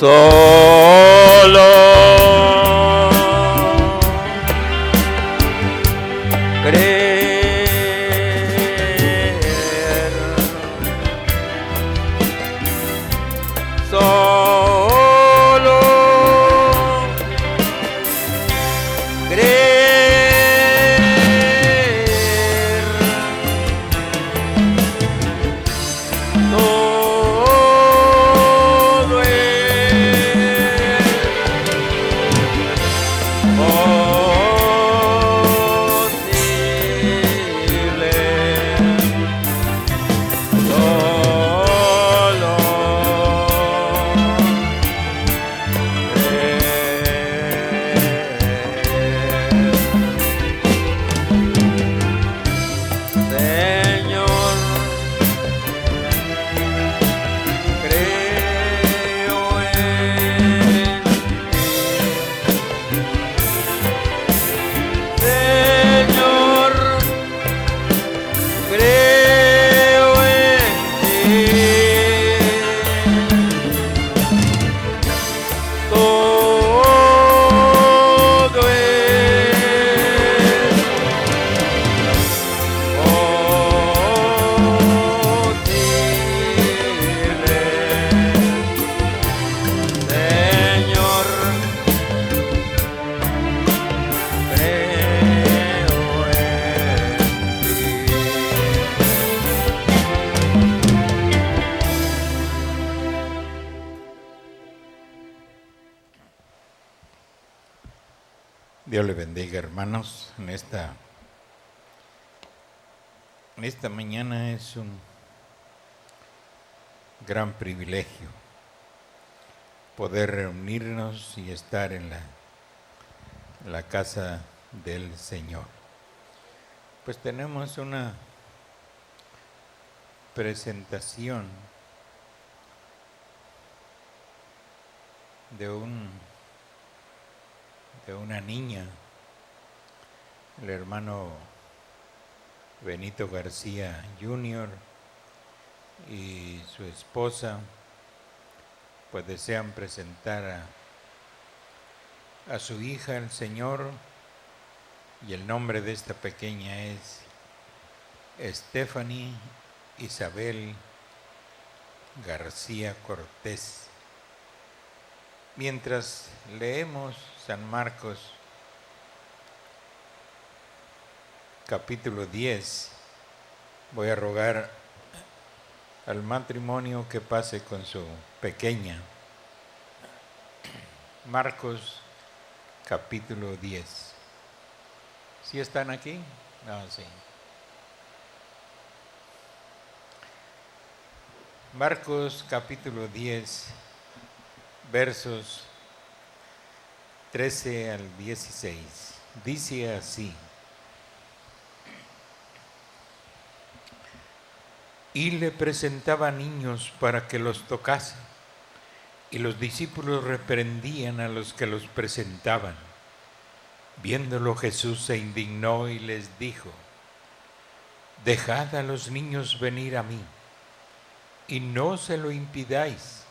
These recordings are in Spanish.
Solo creer, solo creer, todo es posible, solo Señor, creo en ti. Señor, creo en ti. Todo es posible, Señor, creo en ti. Dios le bendiga, hermanos. En esta mañana es un gran privilegio poder reunirnos y estar en la casa del Señor. Pues tenemos una presentación de una niña, el hermano Benito García Jr. y su esposa, pues desean presentar a su hija al Señor, y el nombre de esta pequeña es Stephanie Isabel García Cortés. Mientras leemos San Marcos capítulo 10, voy a rogar al matrimonio que pase con su pequeña. Marcos capítulo 10. ¿Sí están aquí? No, sí. Marcos capítulo 10, versos 13 al 16. Dice así: y le presentaba niños para que los tocase, y los discípulos reprendían a los que los presentaban. Viéndolo, Jesús se indignó y les dijo: dejad a los niños venir a mí, y no se lo impidáis,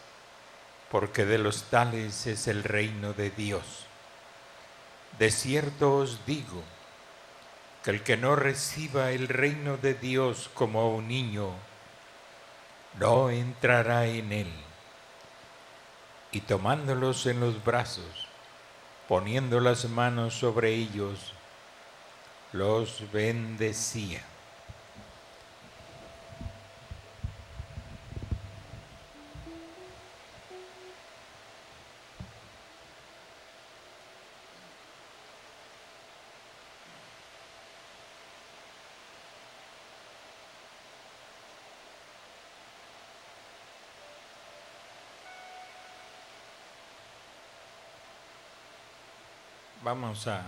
porque de los tales es el reino de Dios. De cierto os digo, que el que no reciba el reino de Dios como un niño, no entrará en él. Y tomándolos en los brazos, poniendo las manos sobre ellos, los bendecía. Vamos a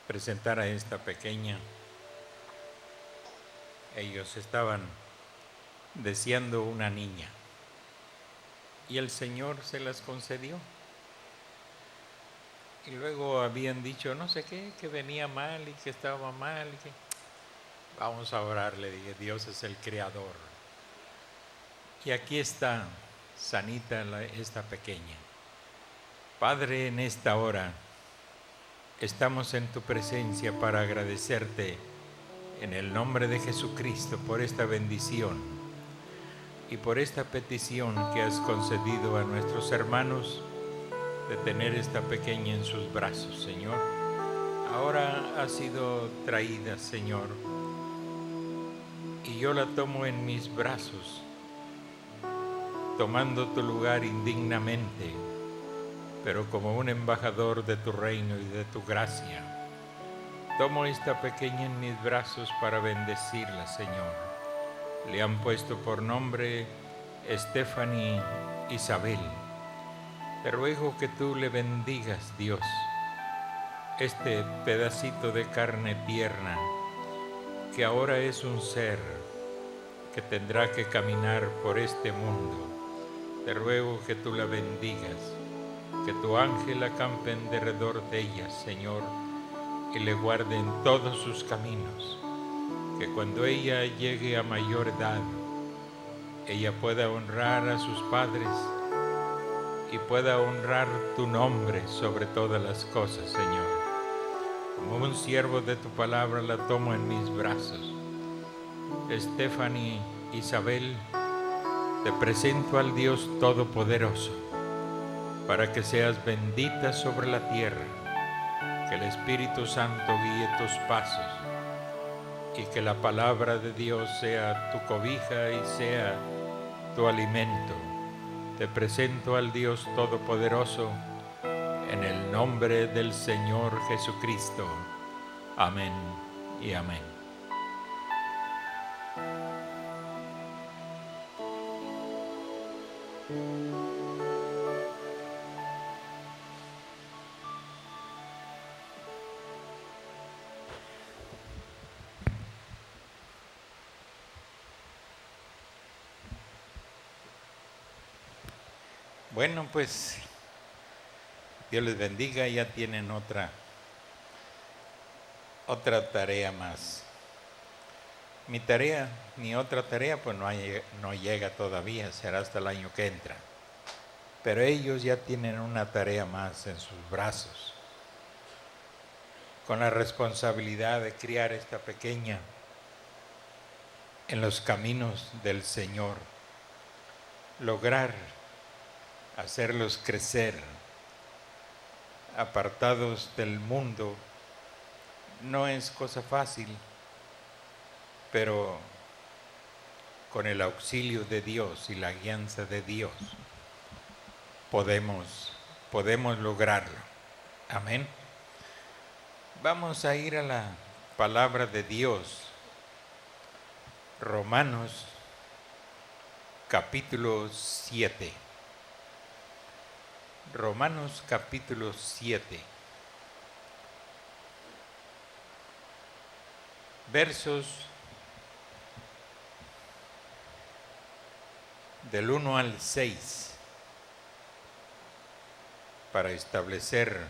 presentar a esta pequeña. Ellos estaban deseando una niña y el Señor se las concedió. Y luego habían dicho no sé qué, que venía mal y que estaba mal y que vamos a orar, le dije, Dios es el creador. Y aquí está sanita esta pequeña. Padre, en esta hora estamos en tu presencia para agradecerte en el nombre de Jesucristo por esta bendición y por esta petición que has concedido a nuestros hermanos de tener esta pequeña en sus brazos, Señor. Ahora ha sido traída, Señor, y yo la tomo en mis brazos, tomando tu lugar indignamente, pero como un embajador de tu reino y de tu gracia. Tomo esta pequeña en mis brazos para bendecirla, Señor. Le han puesto por nombre Stephanie Isabel. Te ruego que tú le bendigas, Dios, este pedacito de carne tierna, que ahora es un ser que tendrá que caminar por este mundo. Te ruego que tú la bendigas, que tu ángel acampe en derredor de ella, Señor, y le guarde en todos sus caminos, que cuando ella llegue a mayor edad, ella pueda honrar a sus padres y pueda honrar tu nombre sobre todas las cosas, Señor. Como un siervo de tu palabra la tomo en mis brazos. Stephanie Isabel, te presento al Dios Todopoderoso, para que seas bendita sobre la tierra, que el Espíritu Santo guíe tus pasos y que la palabra de Dios sea tu cobija y sea tu alimento. Te presento al Dios Todopoderoso en el nombre del Señor Jesucristo. Amén y amén. Bueno, pues Dios les bendiga, ya tienen otra tarea más. Mi otra tarea, pues no llega todavía, será hasta el año que entra. Pero ellos ya tienen una tarea más en sus brazos, con la responsabilidad de criar esta pequeña en los caminos del Señor, lograr hacerlos crecer, apartados del mundo. No es cosa fácil, pero con el auxilio de Dios y la guianza de Dios podemos lograrlo. Amén. Vamos a ir a la palabra de Dios. Romanos capítulo 7. Romanos capítulo 7. Versos del 1 al 6, para establecer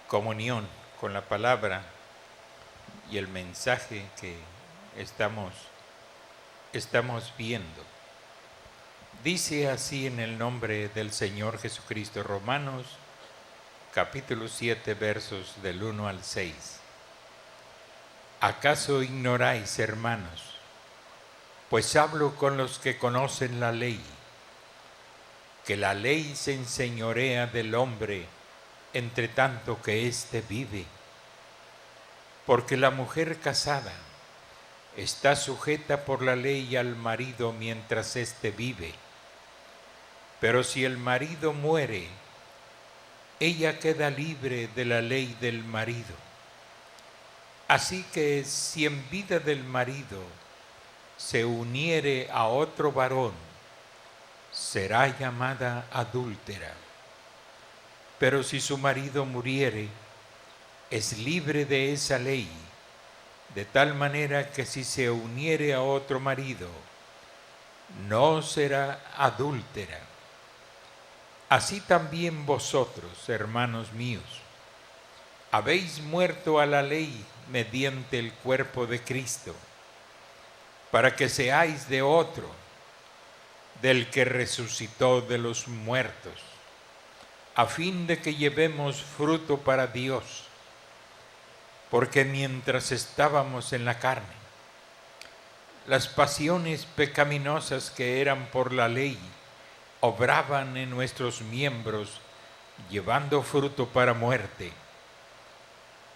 comunión con la palabra y el mensaje que estamos viendo. Dice así en el nombre del Señor Jesucristo, Romanos capítulo 7, versos del 1 al 6. ¿Acaso ignoráis, hermanos? Pues hablo con los que conocen la ley, que la ley se enseñorea del hombre entre tanto que éste vive. Porque la mujer casada está sujeta por la ley al marido mientras éste vive. Pero si el marido muere, ella queda libre de la ley del marido. Así que si en vida del marido se uniere a otro varón, será llamada adúltera. Pero si su marido muriere, es libre de esa ley, de tal manera que si se uniere a otro marido, no será adúltera. Así también vosotros, hermanos míos, habéis muerto a la ley mediante el cuerpo de Cristo, para que seáis de otro, del que resucitó de los muertos, a fin de que llevemos fruto para Dios, porque mientras estábamos en la carne, las pasiones pecaminosas que eran por la ley obraban en nuestros miembros, llevando fruto para muerte.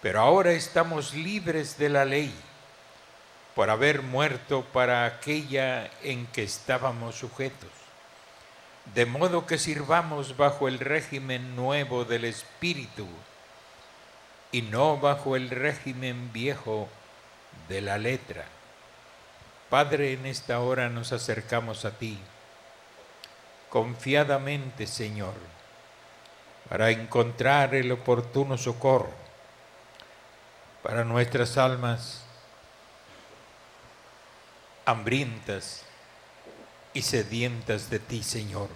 Pero ahora estamos libres de la ley, por haber muerto para aquella en que estábamos sujetos, de modo que sirvamos bajo el régimen nuevo del Espíritu y no bajo el régimen viejo de la letra. Padre, en esta hora nos acercamos a ti, confiadamente, Señor, para encontrar el oportuno socorro para nuestras almas hambrientas y sedientas de ti, Señor.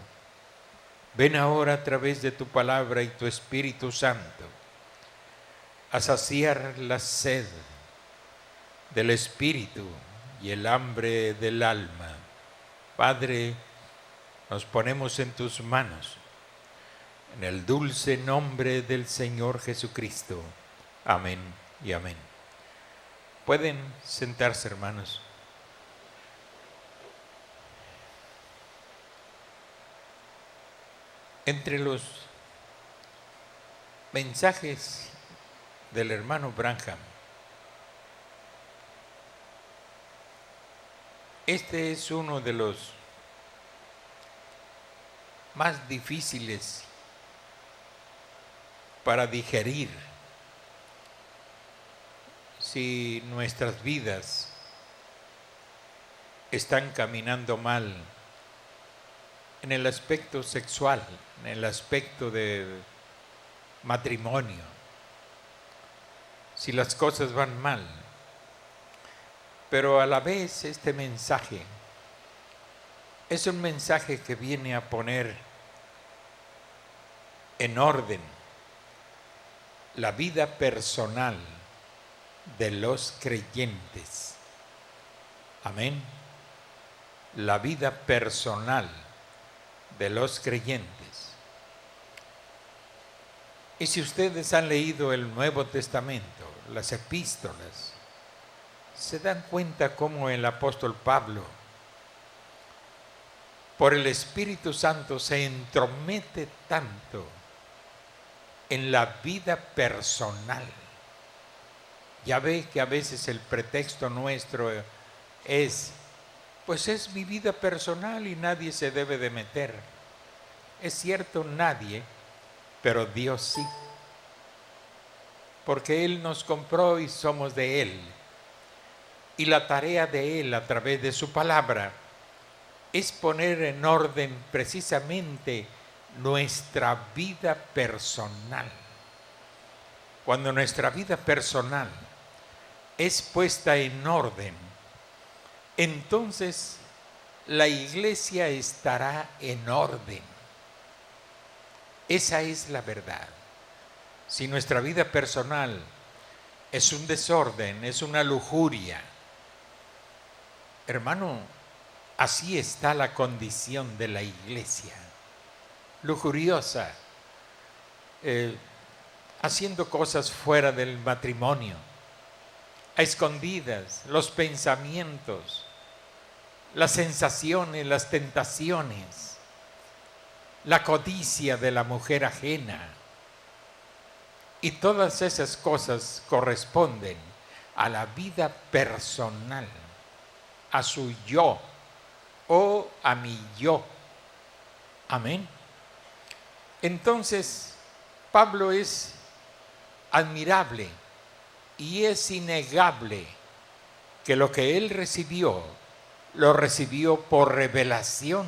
Ven ahora a través de tu palabra y tu Espíritu Santo a saciar la sed del Espíritu y el hambre del alma. Padre, nos ponemos en tus manos, en el dulce nombre del Señor Jesucristo. Amén y amén. Pueden sentarse, hermanos. Entre los mensajes del hermano Branham, este es uno de los más difíciles para digerir si nuestras vidas están caminando mal en el aspecto sexual, en el aspecto de matrimonio, si las cosas van mal. Pero a la vez este mensaje es un mensaje que viene a poner en orden la vida personal de los creyentes. Amén. La vida personal de los creyentes. Y si ustedes han leído el Nuevo Testamento, las epístolas, se dan cuenta cómo el apóstol Pablo, por el Espíritu Santo, se entromete tanto en la vida personal. Ya ve que a veces el pretexto nuestro es, pues es mi vida personal y nadie se debe de meter. Es cierto, nadie, pero Dios sí. Porque Él nos compró y somos de Él. Y la tarea de Él a través de su palabra es poner en orden precisamente nuestra vida personal. Cuando nuestra vida personal es puesta en orden, entonces la iglesia estará en orden. Esa es la verdad. Si nuestra vida personal es un desorden, es una lujuria, hermano, así está la condición de la iglesia. Lujuriosa, haciendo cosas fuera del matrimonio, a escondidas, los pensamientos, las sensaciones, las tentaciones, la codicia de la mujer ajena. Y todas esas cosas corresponden a la vida personal, a su yo o a mi yo. Amén. Entonces, Pablo es admirable y es innegable que lo que él recibió, lo recibió por revelación.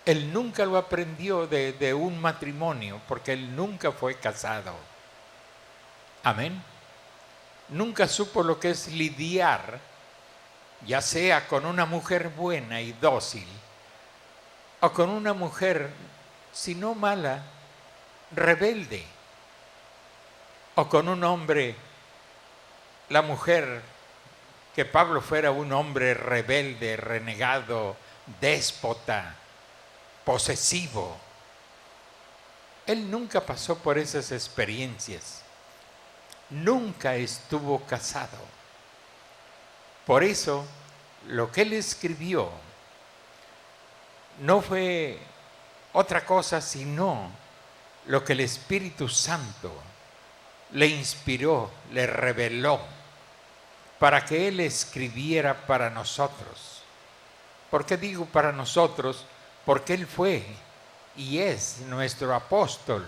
Él nunca lo aprendió de un matrimonio, porque él nunca fue casado. Amén. Nunca supo lo que es lidiar, ya sea con una mujer buena y dócil, o con una mujer, si no mala, rebelde, o con un hombre, la mujer, que Pablo fuera un hombre rebelde, renegado, déspota, posesivo. Él nunca pasó por esas experiencias. Nunca estuvo casado. Por eso, lo que él escribió no fue otra cosa sino lo que el Espíritu Santo le inspiró, le reveló, para que él escribiera para nosotros. ¿Por qué digo para nosotros? Porque él fue y es nuestro apóstol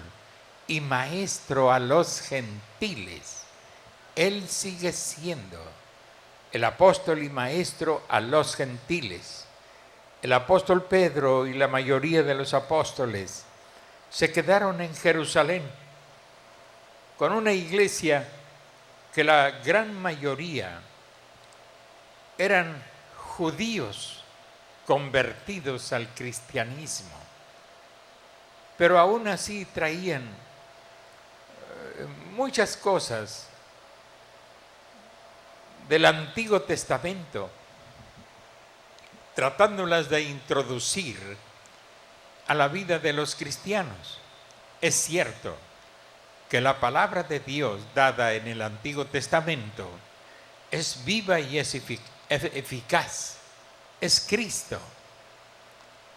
y maestro a los gentiles. Él sigue siendo el apóstol y maestro a los gentiles. El apóstol Pedro y la mayoría de los apóstoles se quedaron en Jerusalén con una iglesia que la gran mayoría eran judíos convertidos al cristianismo, pero aún así traían muchas cosas del Antiguo Testamento, tratándolas de introducir a la vida de los cristianos. Es cierto que la palabra de Dios dada en el Antiguo Testamento es viva y es eficaz. Es Cristo.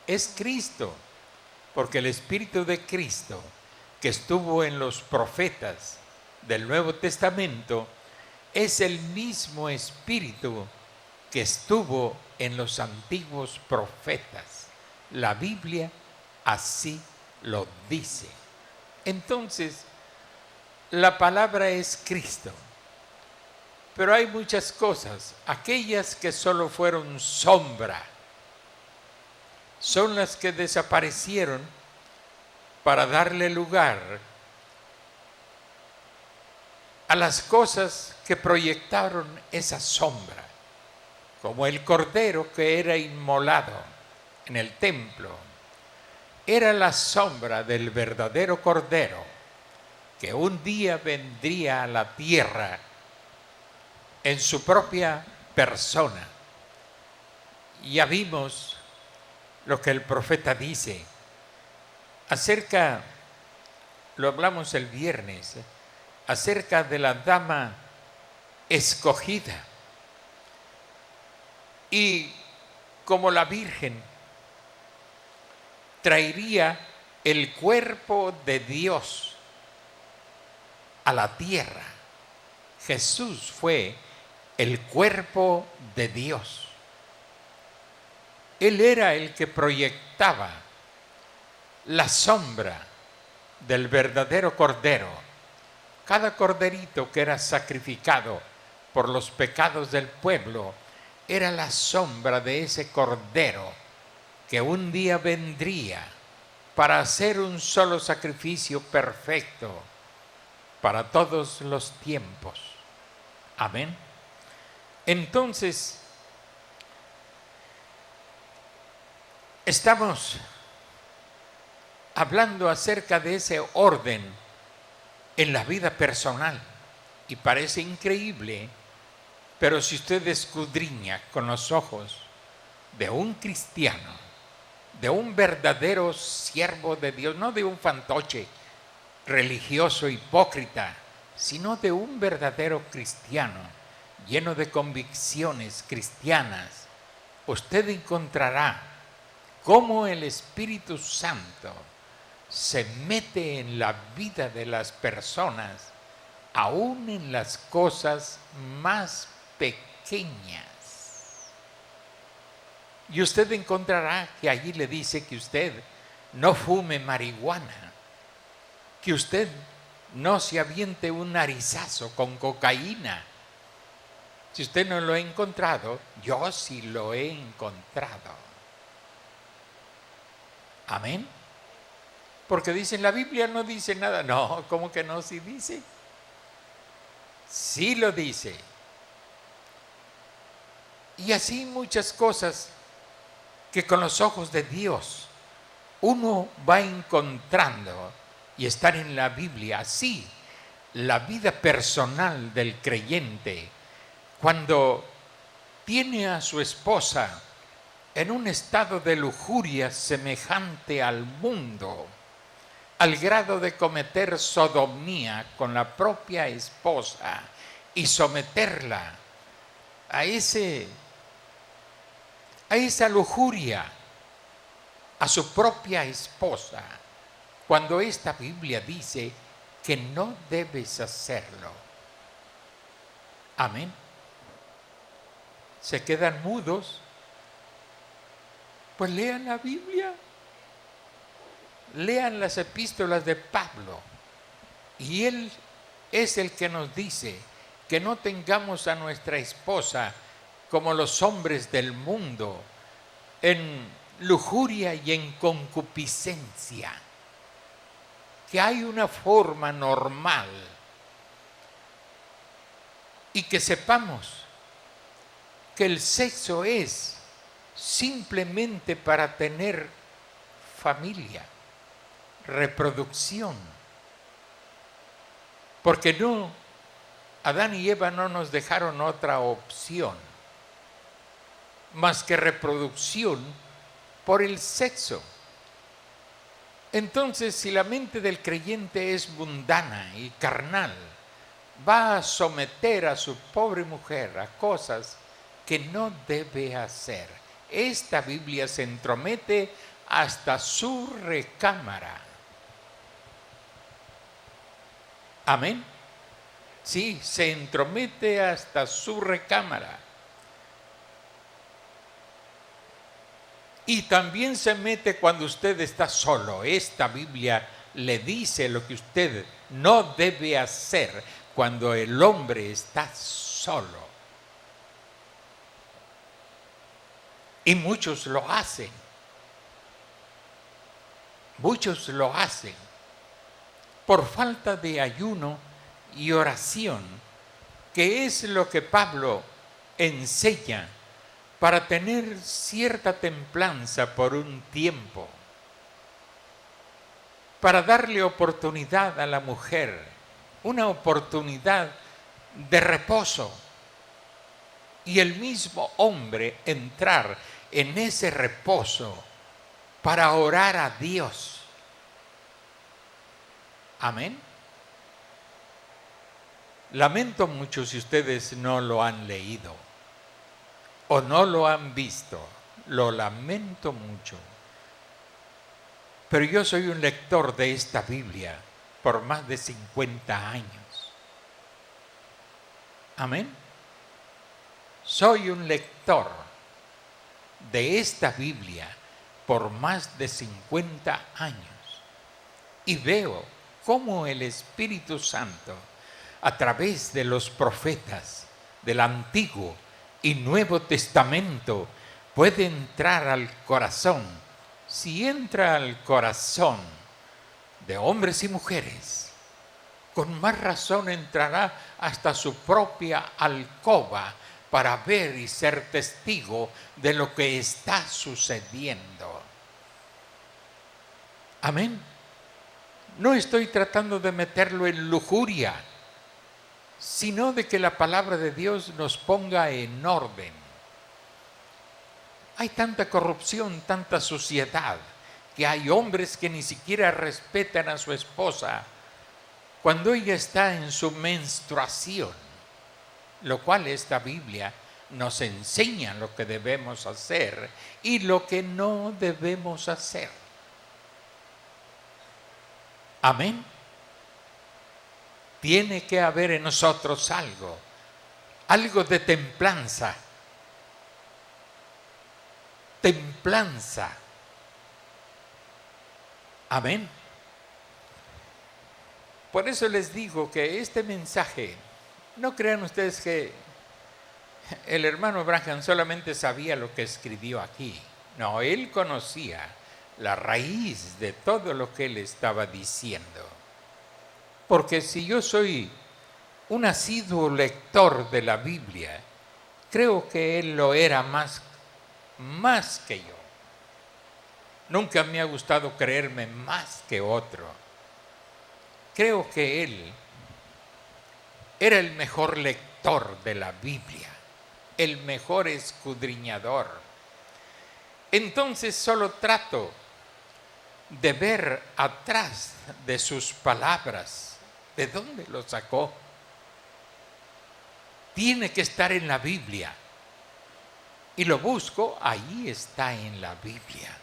Es Cristo. Porque el Espíritu de Cristo que estuvo en los profetas del Nuevo Testamento es el mismo Espíritu que estuvo en los antiguos profetas. La Biblia así lo dice. Entonces, la palabra es Cristo. Pero hay muchas cosas, aquellas que solo fueron sombra, son las que desaparecieron para darle lugar a las cosas que proyectaron esa sombra, como el cordero que era inmolado en el templo. Era la sombra del verdadero cordero que un día vendría a la tierra en su propia persona. Ya vimos lo que el profeta dice acerca, lo hablamos el viernes, acerca de la dama escogida. Y como la Virgen traería el cuerpo de Dios a la tierra, Jesús fue el cuerpo de Dios. Él era el que proyectaba la sombra del verdadero cordero. Cada corderito que era sacrificado por los pecados del pueblo era la sombra de ese cordero que un día vendría para hacer un solo sacrificio perfecto para todos los tiempos. Amén. Entonces, estamos hablando acerca de ese orden en la vida personal y parece increíble, pero si usted escudriña con los ojos de un cristiano, de un verdadero siervo de Dios, no de un fantoche religioso hipócrita, sino de un verdadero cristiano lleno de convicciones cristianas, usted encontrará cómo el Espíritu Santo se mete en la vida de las personas, aún en las cosas más pequeñas. Y usted encontrará que allí le dice que usted no fume marihuana, que usted no se aviente un narizazo con cocaína. Si usted no lo ha encontrado, yo sí lo he encontrado. Amén. Porque dicen, la Biblia no dice nada. No, ¿cómo que no? Sí dice. Sí lo dice. Y así muchas cosas que con los ojos de Dios uno va encontrando y están en la Biblia. Así, la vida personal del creyente, cuando tiene a su esposa en un estado de lujuria semejante al mundo, al grado de cometer sodomía con la propia esposa y someterla a esa lujuria, a su propia esposa, cuando esta Biblia dice que no debes hacerlo. Amén. ¿Se quedan mudos? Pues lean la Biblia. Lean las epístolas de Pablo. Y él es el que nos dice que no tengamos a nuestra esposa como los hombres del mundo, en lujuria y en concupiscencia. Que hay una forma normal. Y que sepamos que el sexo es simplemente para tener familia, reproducción. Porque no, Adán y Eva no nos dejaron otra opción más que reproducción por el sexo. Entonces, si la mente del creyente es mundana y carnal, va a someter a su pobre mujer a cosas que no debe hacer. Esta Biblia se entromete hasta su recámara. Amén. Sí, se entromete hasta su recámara. Y también se mete cuando usted está solo. Esta Biblia le dice lo que usted no debe hacer cuando el hombre está solo. Y muchos lo hacen. Muchos lo hacen por falta de ayuno y oración, que es lo que Pablo enseña para tener cierta templanza por un tiempo, para darle oportunidad a la mujer, una oportunidad de reposo, y el mismo hombre entrar en ese reposo para orar a Dios. Amén. Lamento mucho si ustedes no lo han leído o no lo han visto. Lo lamento mucho. Pero yo soy un lector de esta Biblia por más de 50 años. Amén. Soy un lector de esta Biblia por más de 50 años y veo cómo el Espíritu Santo, a través de los profetas del Antiguo y Nuevo Testamento, puede entrar al corazón. Si entra al corazón de hombres y mujeres, con más razón entrará hasta su propia alcoba para ver y ser testigo de lo que está sucediendo. Amén. No estoy tratando de meterlo en lujuria, sino de que la palabra de Dios nos ponga en orden. Hay tanta corrupción, tanta suciedad, que hay hombres que ni siquiera respetan a su esposa cuando ella está en su menstruación, lo cual esta Biblia nos enseña lo que debemos hacer y lo que no debemos hacer. Amén. Tiene que haber en nosotros algo de templanza. Templanza. Amén. Por eso les digo que este mensaje, no crean ustedes que el hermano Branham solamente sabía lo que escribió aquí. No, él conocía la raíz de todo lo que él estaba diciendo. Porque si yo soy un asiduo lector de la Biblia, creo que él lo era más que yo. Nunca me ha gustado creerme más que otro. Creo que él era el mejor lector de la Biblia, el mejor escudriñador. Entonces solo trato de ver atrás de sus palabras, ¿de dónde lo sacó? Tiene que estar en la Biblia. Y lo busco, ahí está en la Biblia.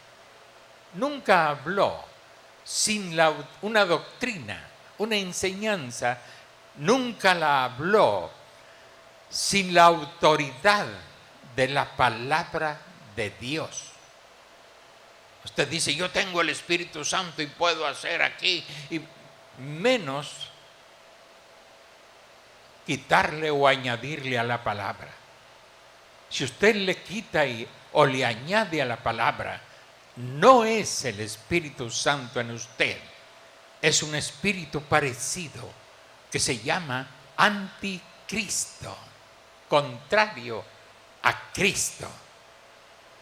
Nunca habló sin una doctrina, una enseñanza, nunca la habló sin la autoridad de la palabra de Dios. Usted dice, yo tengo el Espíritu Santo y puedo hacer aquí, y menos quitarle o añadirle a la palabra. Si usted le quita o le añade a la palabra, no es el Espíritu Santo en usted, es un espíritu parecido que se llama anticristo, contrario a Cristo.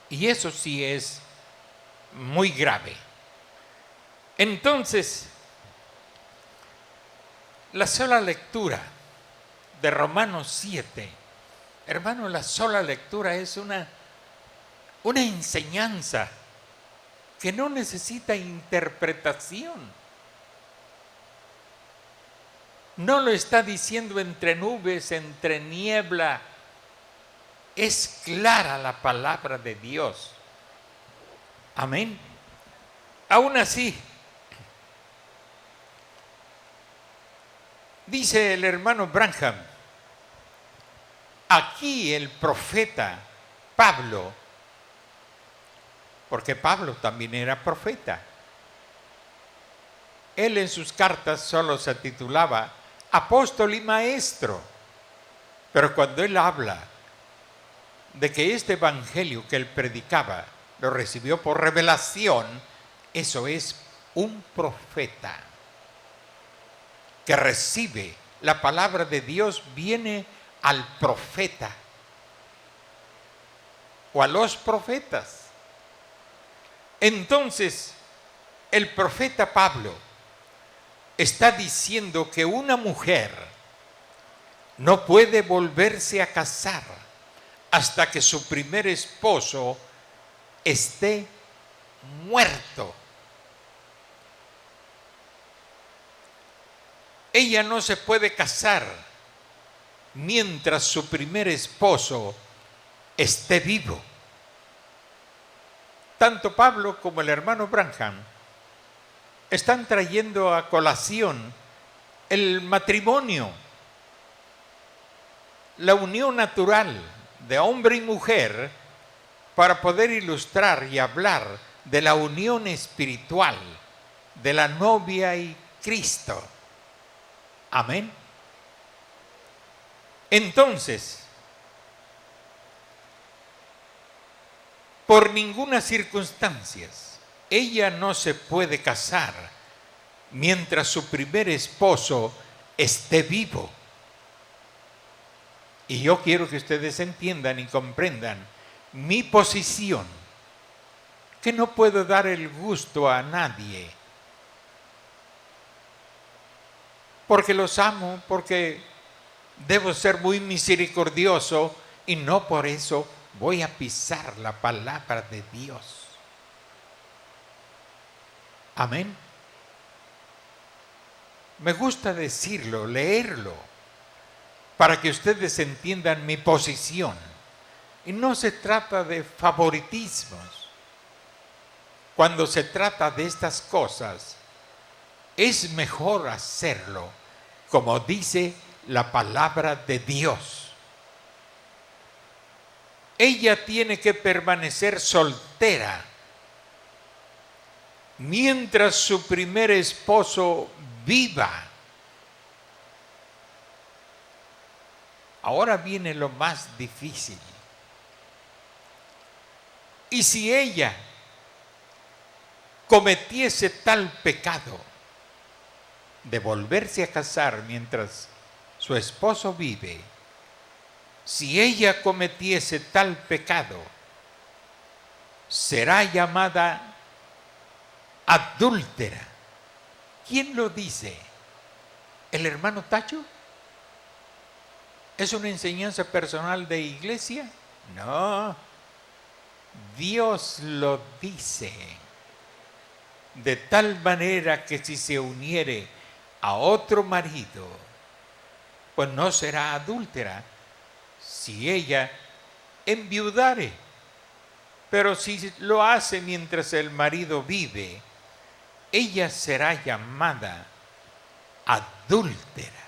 Y eso sí es muy grave. Entonces, la sola lectura de Romanos 7, hermano, la sola lectura es una enseñanza que no necesita interpretación. No lo está diciendo entre nubes, entre niebla. Es clara la palabra de Dios. Amén. Aún así, dice el hermano Branham, aquí el profeta Pablo, porque Pablo también era profeta, él en sus cartas solo se titulaba apóstol y maestro, pero cuando él habla de que este evangelio que él predicaba lo recibió por revelación, eso es un profeta que recibe la palabra de Dios, viene al profeta o a los profetas. Entonces, el profeta Pablo está diciendo que una mujer no puede volverse a casar hasta que su primer esposo esté muerto. Ella no se puede casar mientras su primer esposo esté vivo. Tanto Pablo como el hermano Branham están trayendo a colación el matrimonio, la unión natural de hombre y mujer, para poder ilustrar y hablar de la unión espiritual de la novia y Cristo. Amén. Entonces, por ninguna circunstancia ella no se puede casar mientras su primer esposo esté vivo. Y yo quiero que ustedes entiendan y comprendan mi posición, que no puedo dar el gusto a nadie, porque los amo, porque debo ser muy misericordioso y no por eso voy a pisar la palabra de Dios. Amén. Me gusta decirlo, leerlo, para que ustedes entiendan mi posición. Y no se trata de favoritismos. Cuando se trata de estas cosas, es mejor hacerlo como dice la palabra de Dios. Ella tiene que permanecer soltera mientras su primer esposo viva. Ahora viene lo más difícil. Y si ella cometiese tal pecado de volverse a casar mientras su esposo vive, si ella cometiese tal pecado, será llamada adúltera. ¿Quién lo dice? ¿El hermano Tacho? ¿Es una enseñanza personal de iglesia? No. Dios lo dice, de tal manera que si se uniere a otro marido, pues no será adúltera si ella enviudare. Pero si lo hace mientras el marido vive, ella será llamada adúltera.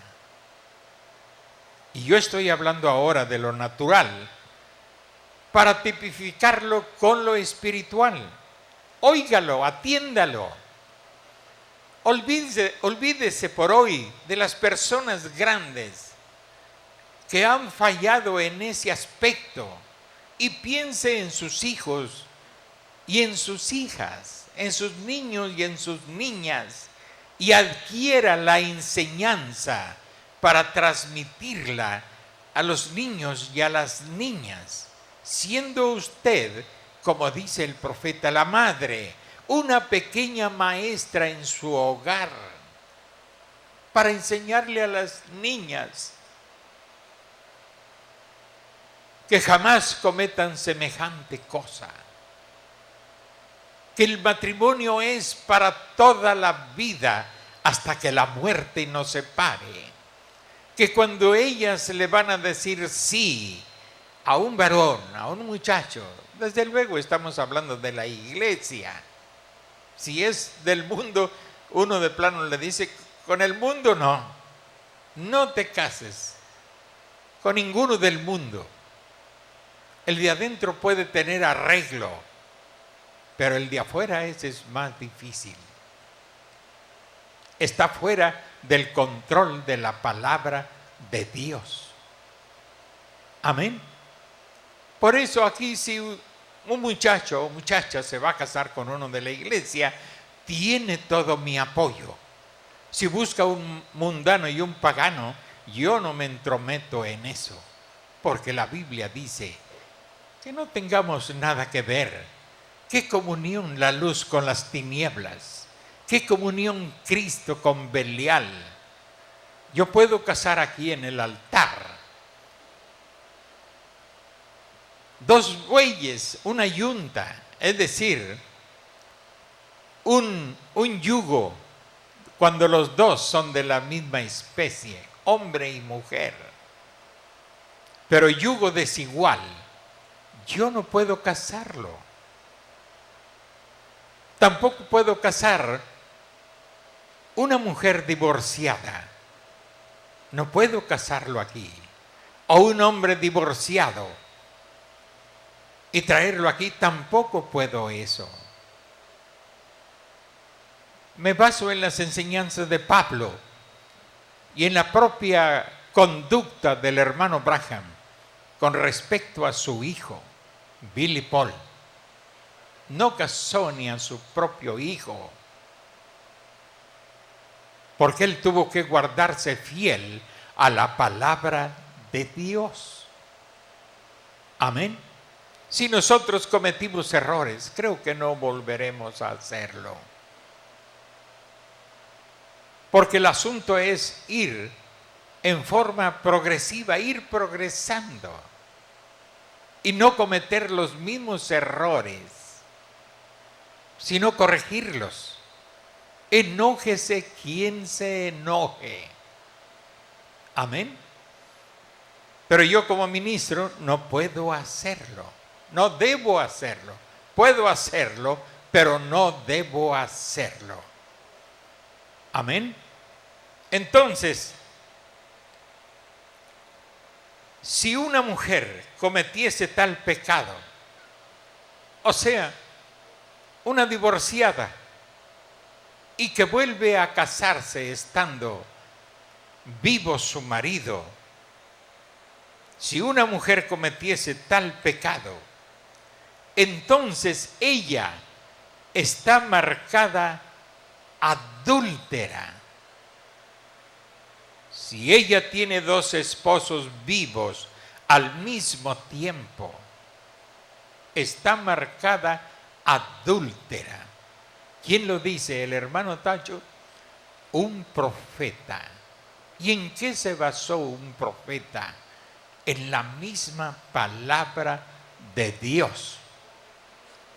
Y yo estoy hablando ahora de lo natural para tipificarlo con lo espiritual. Óigalo, atiéndalo. Olvídese por hoy de las personas grandes que han fallado en ese aspecto y piense en sus hijos y en sus hijas, en sus niños y en sus niñas, y adquiera la enseñanza para transmitirla a los niños y a las niñas, siendo usted, como dice el profeta, la madre, una pequeña maestra en su hogar, para enseñarle a las niñas que jamás cometan semejante cosa, que el matrimonio es para toda la vida hasta que la muerte nos separe, que cuando ellas le van a decir sí a un varón, a un muchacho, desde luego estamos hablando de la iglesia. Si es del mundo, uno de plano le dice, con el mundo no te cases con ninguno del mundo. El de adentro puede tener arreglo, pero el de afuera ese es más difícil. Está fuera del control de la palabra de Dios. Amén. Por eso aquí si un muchacho o muchacha se va a casar con uno de la iglesia, tiene todo mi apoyo. Si busca un mundano y un pagano, yo no me entrometo en eso, porque la Biblia dice que no tengamos nada que ver. ¿Qué comunión la luz con las tinieblas? ¿Qué comunión Cristo con Belial? Yo puedo casar aquí en el altar dos bueyes, una yunta, es decir, un yugo, cuando los dos son de la misma especie, hombre y mujer. Pero yugo desigual, yo no puedo casarlo. Tampoco puedo casar una mujer divorciada. No puedo casarlo aquí. O un hombre divorciado y traerlo aquí, tampoco puedo eso. Me baso en las enseñanzas de Pablo y en la propia conducta del hermano Branham con respecto a su hijo, Billy Paul. No casó ni a su propio hijo, porque él tuvo que guardarse fiel a la palabra de Dios. Amén. Si nosotros cometimos errores, creo que no volveremos a hacerlo. Porque el asunto es ir en forma progresiva, ir progresando y no cometer los mismos errores, sino corregirlos. Enójese quien se enoje. Amén. Pero yo como ministro no puedo hacerlo. No debo hacerlo. Puedo hacerlo, pero no debo hacerlo. Amén. Entonces, si una mujer cometiese tal pecado, o sea, una divorciada, y que vuelve a casarse estando vivo su marido, si una mujer cometiese tal pecado, entonces ella está marcada adúltera. Si ella tiene dos esposos vivos al mismo tiempo, está marcada adúltera. ¿Quién lo dice? El hermano Tacho, un profeta. ¿Y en qué se basó un profeta? En la misma palabra de Dios.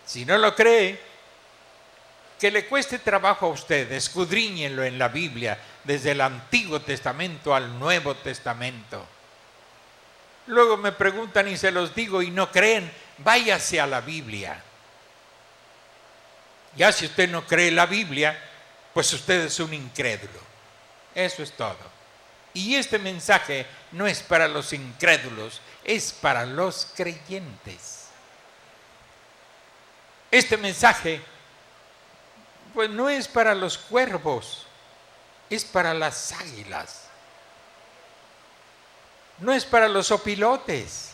Si no lo cree, que le cueste trabajo a usted, escudriñenlo en la Biblia, desde el Antiguo Testamento al Nuevo Testamento. Luego me preguntan y se los digo y no creen, váyase a la Biblia. Ya si usted no cree la Biblia, pues usted es un incrédulo. Eso es todo. Y este mensaje no es para los incrédulos, es para los creyentes. Este mensaje, pues no es para los cuervos, es para las águilas. No es para los opilotes,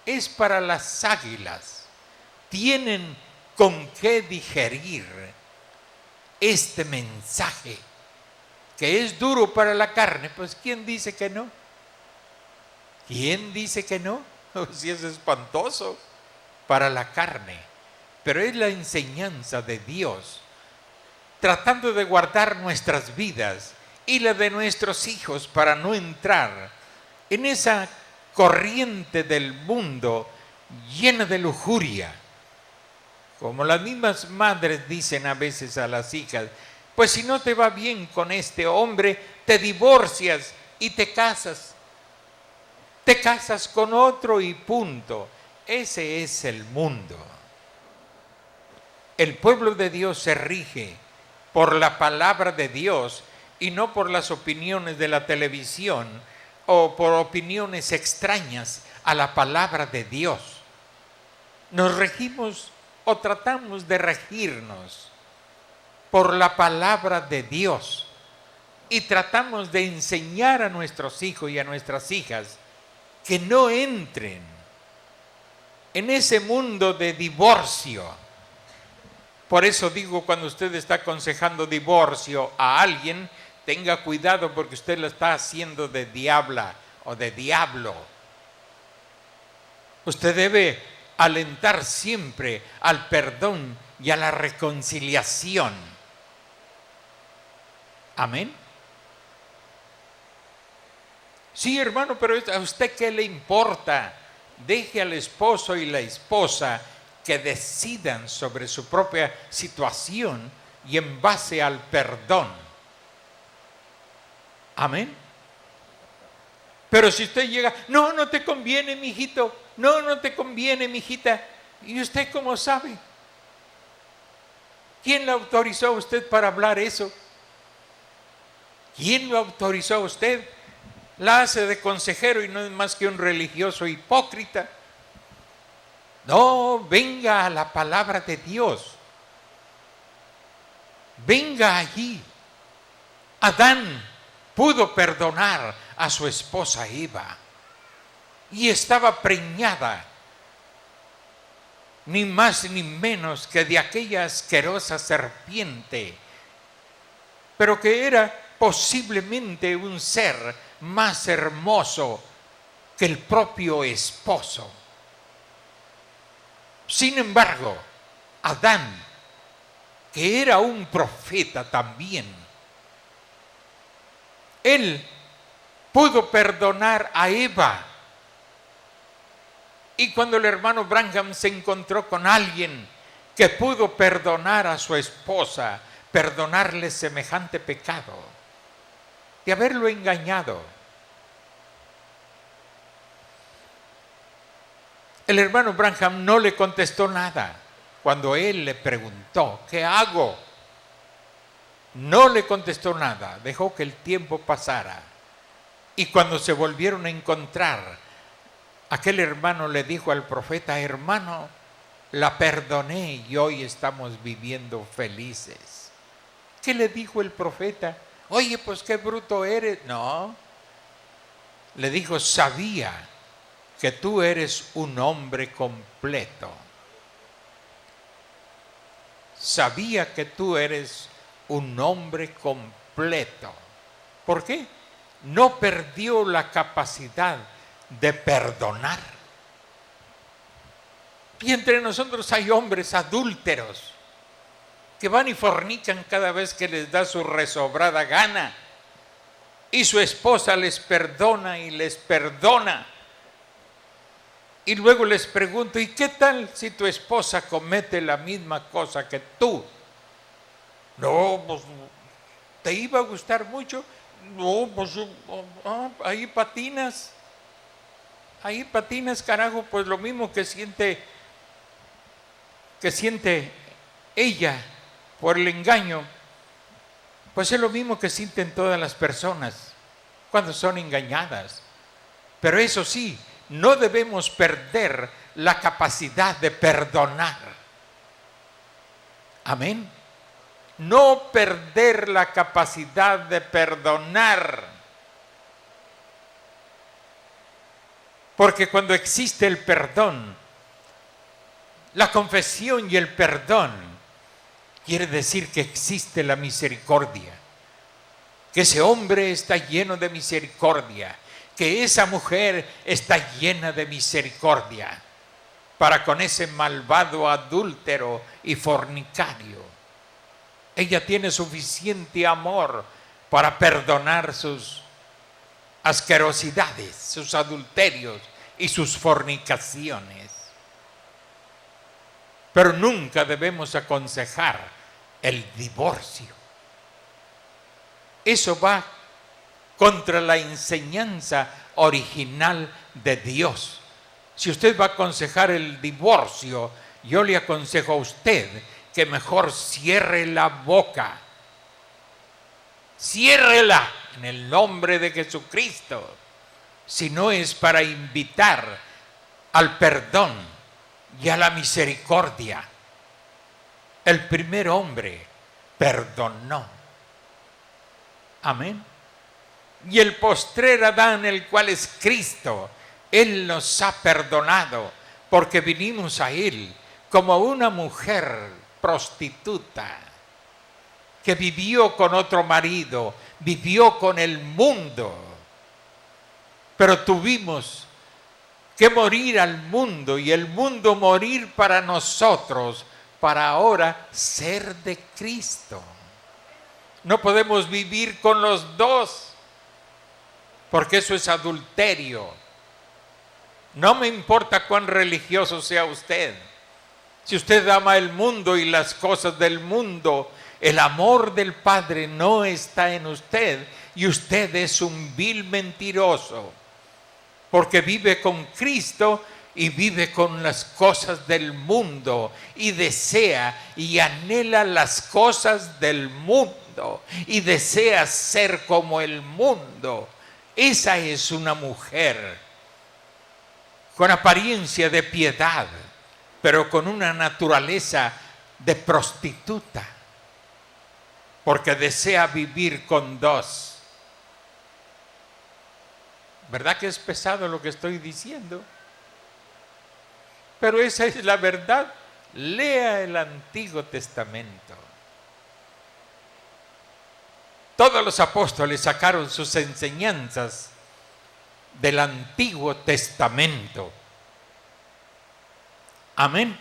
es para las águilas. Tienen con qué digerir este mensaje, que es duro para la carne. Pues ¿quién dice que no? ¿Quién dice que no? Si es espantoso para la carne, pero es la enseñanza de Dios, tratando de guardar nuestras vidas y la de nuestros hijos para no entrar en esa corriente del mundo llena de lujuria. Como las mismas madres dicen a veces a las hijas, pues si no te va bien con este hombre, te divorcias y te casas. Te casas con otro y punto. Ese es el mundo. El pueblo de Dios se rige por la palabra de Dios y no por las opiniones de la televisión o por opiniones extrañas a la palabra de Dios. Nos regimos o tratamos de regirnos por la palabra de Dios y tratamos de enseñar a nuestros hijos y a nuestras hijas que no entren en ese mundo de divorcio. Por eso digo, cuando usted está aconsejando divorcio a alguien, tenga cuidado porque usted lo está haciendo de diabla o de diablo. Usted debe alentar siempre al perdón y a la reconciliación. Amén. Sí, hermano, pero ¿a usted qué le importa? Deje al esposo y la esposa que decidan sobre su propia situación y en base al perdón. Amén. Pero si usted llega, no, no te conviene, mijito, no te conviene, mijita. ¿Y usted cómo sabe? ¿Quién le autorizó a usted para hablar eso? ¿Quién lo autorizó a usted? La hace de consejero y no es más que un religioso hipócrita. No, venga a la palabra de Dios. Venga allí. Adán pudo perdonar a su esposa Eva y estaba preñada ni más ni menos que de aquella asquerosa serpiente, pero que era posiblemente un ser más hermoso que el propio esposo. Sin embargo, Adán, que era un profeta también, él pudo perdonar a Eva. Y cuando el hermano Branham se encontró con alguien que pudo perdonar a su esposa, perdonarle semejante pecado de haberlo engañado, el hermano Branham no le contestó nada. Cuando él le preguntó, ¿qué hago? No le contestó nada, dejó que el tiempo pasara. Y cuando se volvieron a encontrar, aquel hermano le dijo al profeta, hermano, la perdoné y hoy estamos viviendo felices. ¿Qué le dijo el profeta? Oye, pues qué bruto eres. No, le dijo, sabía que tú eres un hombre completo. Sabía que tú eres un hombre completo. ¿Por qué? No perdió la capacidad de perdonar. Y entre nosotros hay hombres adúlteros que van y fornican cada vez que les da su resobrada gana. Y su esposa les perdona y les perdona. Y luego les pregunto, ¿y qué tal si tu esposa comete la misma cosa que tú? No, pues, ¿te iba a gustar mucho? No, pues, ahí patinas. Ahí patinas, carajo, pues lo mismo que siente ella por el engaño, pues es lo mismo que sienten todas las personas cuando son engañadas. Pero eso sí, no debemos perder la capacidad de perdonar. Amén. No perder la capacidad de perdonar. Porque cuando existe el perdón, la confesión y el perdón, quiere decir que existe la misericordia. Que ese hombre está lleno de misericordia. Que esa mujer está llena de misericordia para con ese malvado adúltero y fornicario. Ella tiene suficiente amor para perdonar sus asquerosidades, sus adulterios y sus fornicaciones. Pero nunca debemos aconsejar el divorcio. Eso va contra la enseñanza original de Dios. Si usted va a aconsejar el divorcio, yo le aconsejo a usted que mejor cierre la boca. Ciérrela en el nombre de Jesucristo. Si no es para invitar al perdón y a la misericordia. El primer hombre perdonó. Amén. Y el postrer Adán, el cual es Cristo, Él nos ha perdonado porque vinimos a Él como una mujer prostituta que vivió con otro marido, vivió con el mundo, pero tuvimos que morir al mundo y el mundo morir para nosotros, para ahora ser de Cristo. No podemos vivir con los dos, porque eso es adulterio. No me importa cuán religioso sea usted. Si usted ama el mundo y las cosas del mundo, el amor del Padre no está en usted y usted es un vil mentiroso, porque vive con Cristo y vive con las cosas del mundo y desea y anhela las cosas del mundo y desea ser como el mundo. Esa es una mujer con apariencia de piedad, pero con una naturaleza de prostituta, porque desea vivir con dos. ¿Verdad que es pesado lo que estoy diciendo? Pero esa es la verdad. Lea el Antiguo Testamento. Todos los apóstoles sacaron sus enseñanzas del Antiguo Testamento. Amén.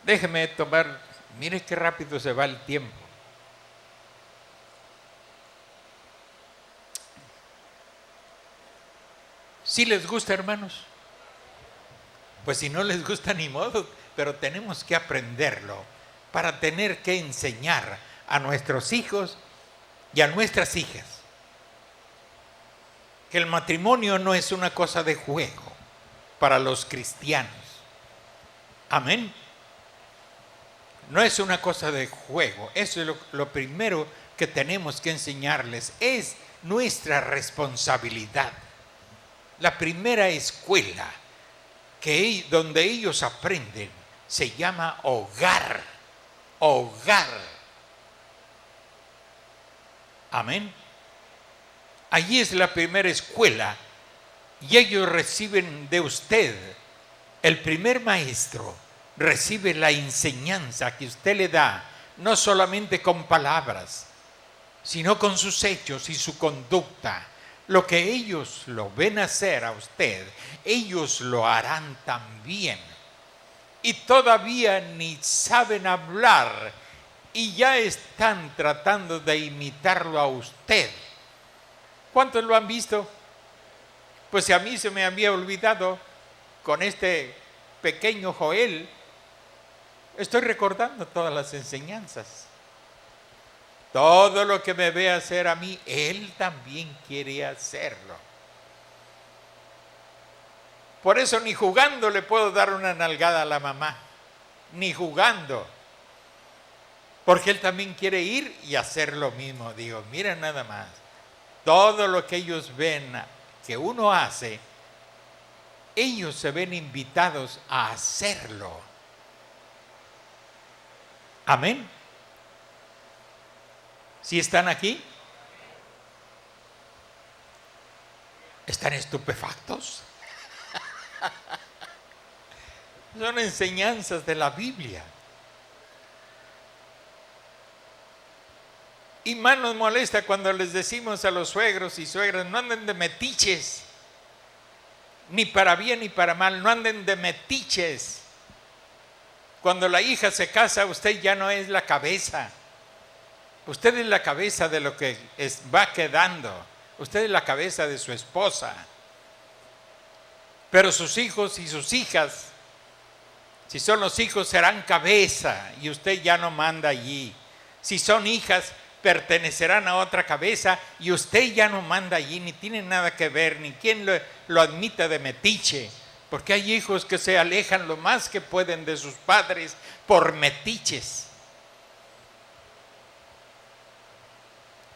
Déjeme tomar, mire qué rápido se va el tiempo. ¿Sí les gusta, hermanos? Pues si no les gusta, ni modo, pero tenemos que aprenderlo para tener que enseñar a nuestros hijos y a nuestras hijas que el matrimonio no es una cosa de juego para los cristianos. Amén. No es una cosa de juego. Eso es lo primero que tenemos que enseñarles. Es nuestra responsabilidad. La primera escuela donde ellos aprenden se llama hogar. Hogar. Amén. Allí es la primera escuela y ellos reciben de usted, el primer maestro recibe la enseñanza que usted le da, no solamente con palabras, sino con sus hechos y su conducta. Lo que ellos lo ven hacer a usted, ellos lo harán también. Y todavía ni saben hablar y ya están tratando de imitarlo a usted. ¿Cuántos lo han visto? Pues si a mí se me había olvidado con este pequeño Joel, estoy recordando todas las enseñanzas. Todo lo que me ve hacer a mí, él también quiere hacerlo. Por eso ni jugando le puedo dar una nalgada a la mamá, ni jugando. Porque él también quiere ir y hacer lo mismo. Digo, mira nada más, todo lo que ellos ven que uno hace, ellos se ven invitados a hacerlo. Amén. ¿Sí están aquí? ¿Están estupefactos? Son enseñanzas de la Biblia. Y más nos molesta cuando les decimos a los suegros y suegras, no anden de metiches, ni para bien ni para mal, no anden de metiches. Cuando la hija se casa, usted ya no es la cabeza. Usted es la cabeza de lo que va quedando. Usted es la cabeza de su esposa. Pero sus hijos y sus hijas, si son los hijos, serán cabeza y usted ya no manda allí. Si son hijas, pertenecerán a otra cabeza y usted ya no manda allí, ni tiene nada que ver, ni quien lo admita de metiche. Porque hay hijos que se alejan lo más que pueden de sus padres por metiches.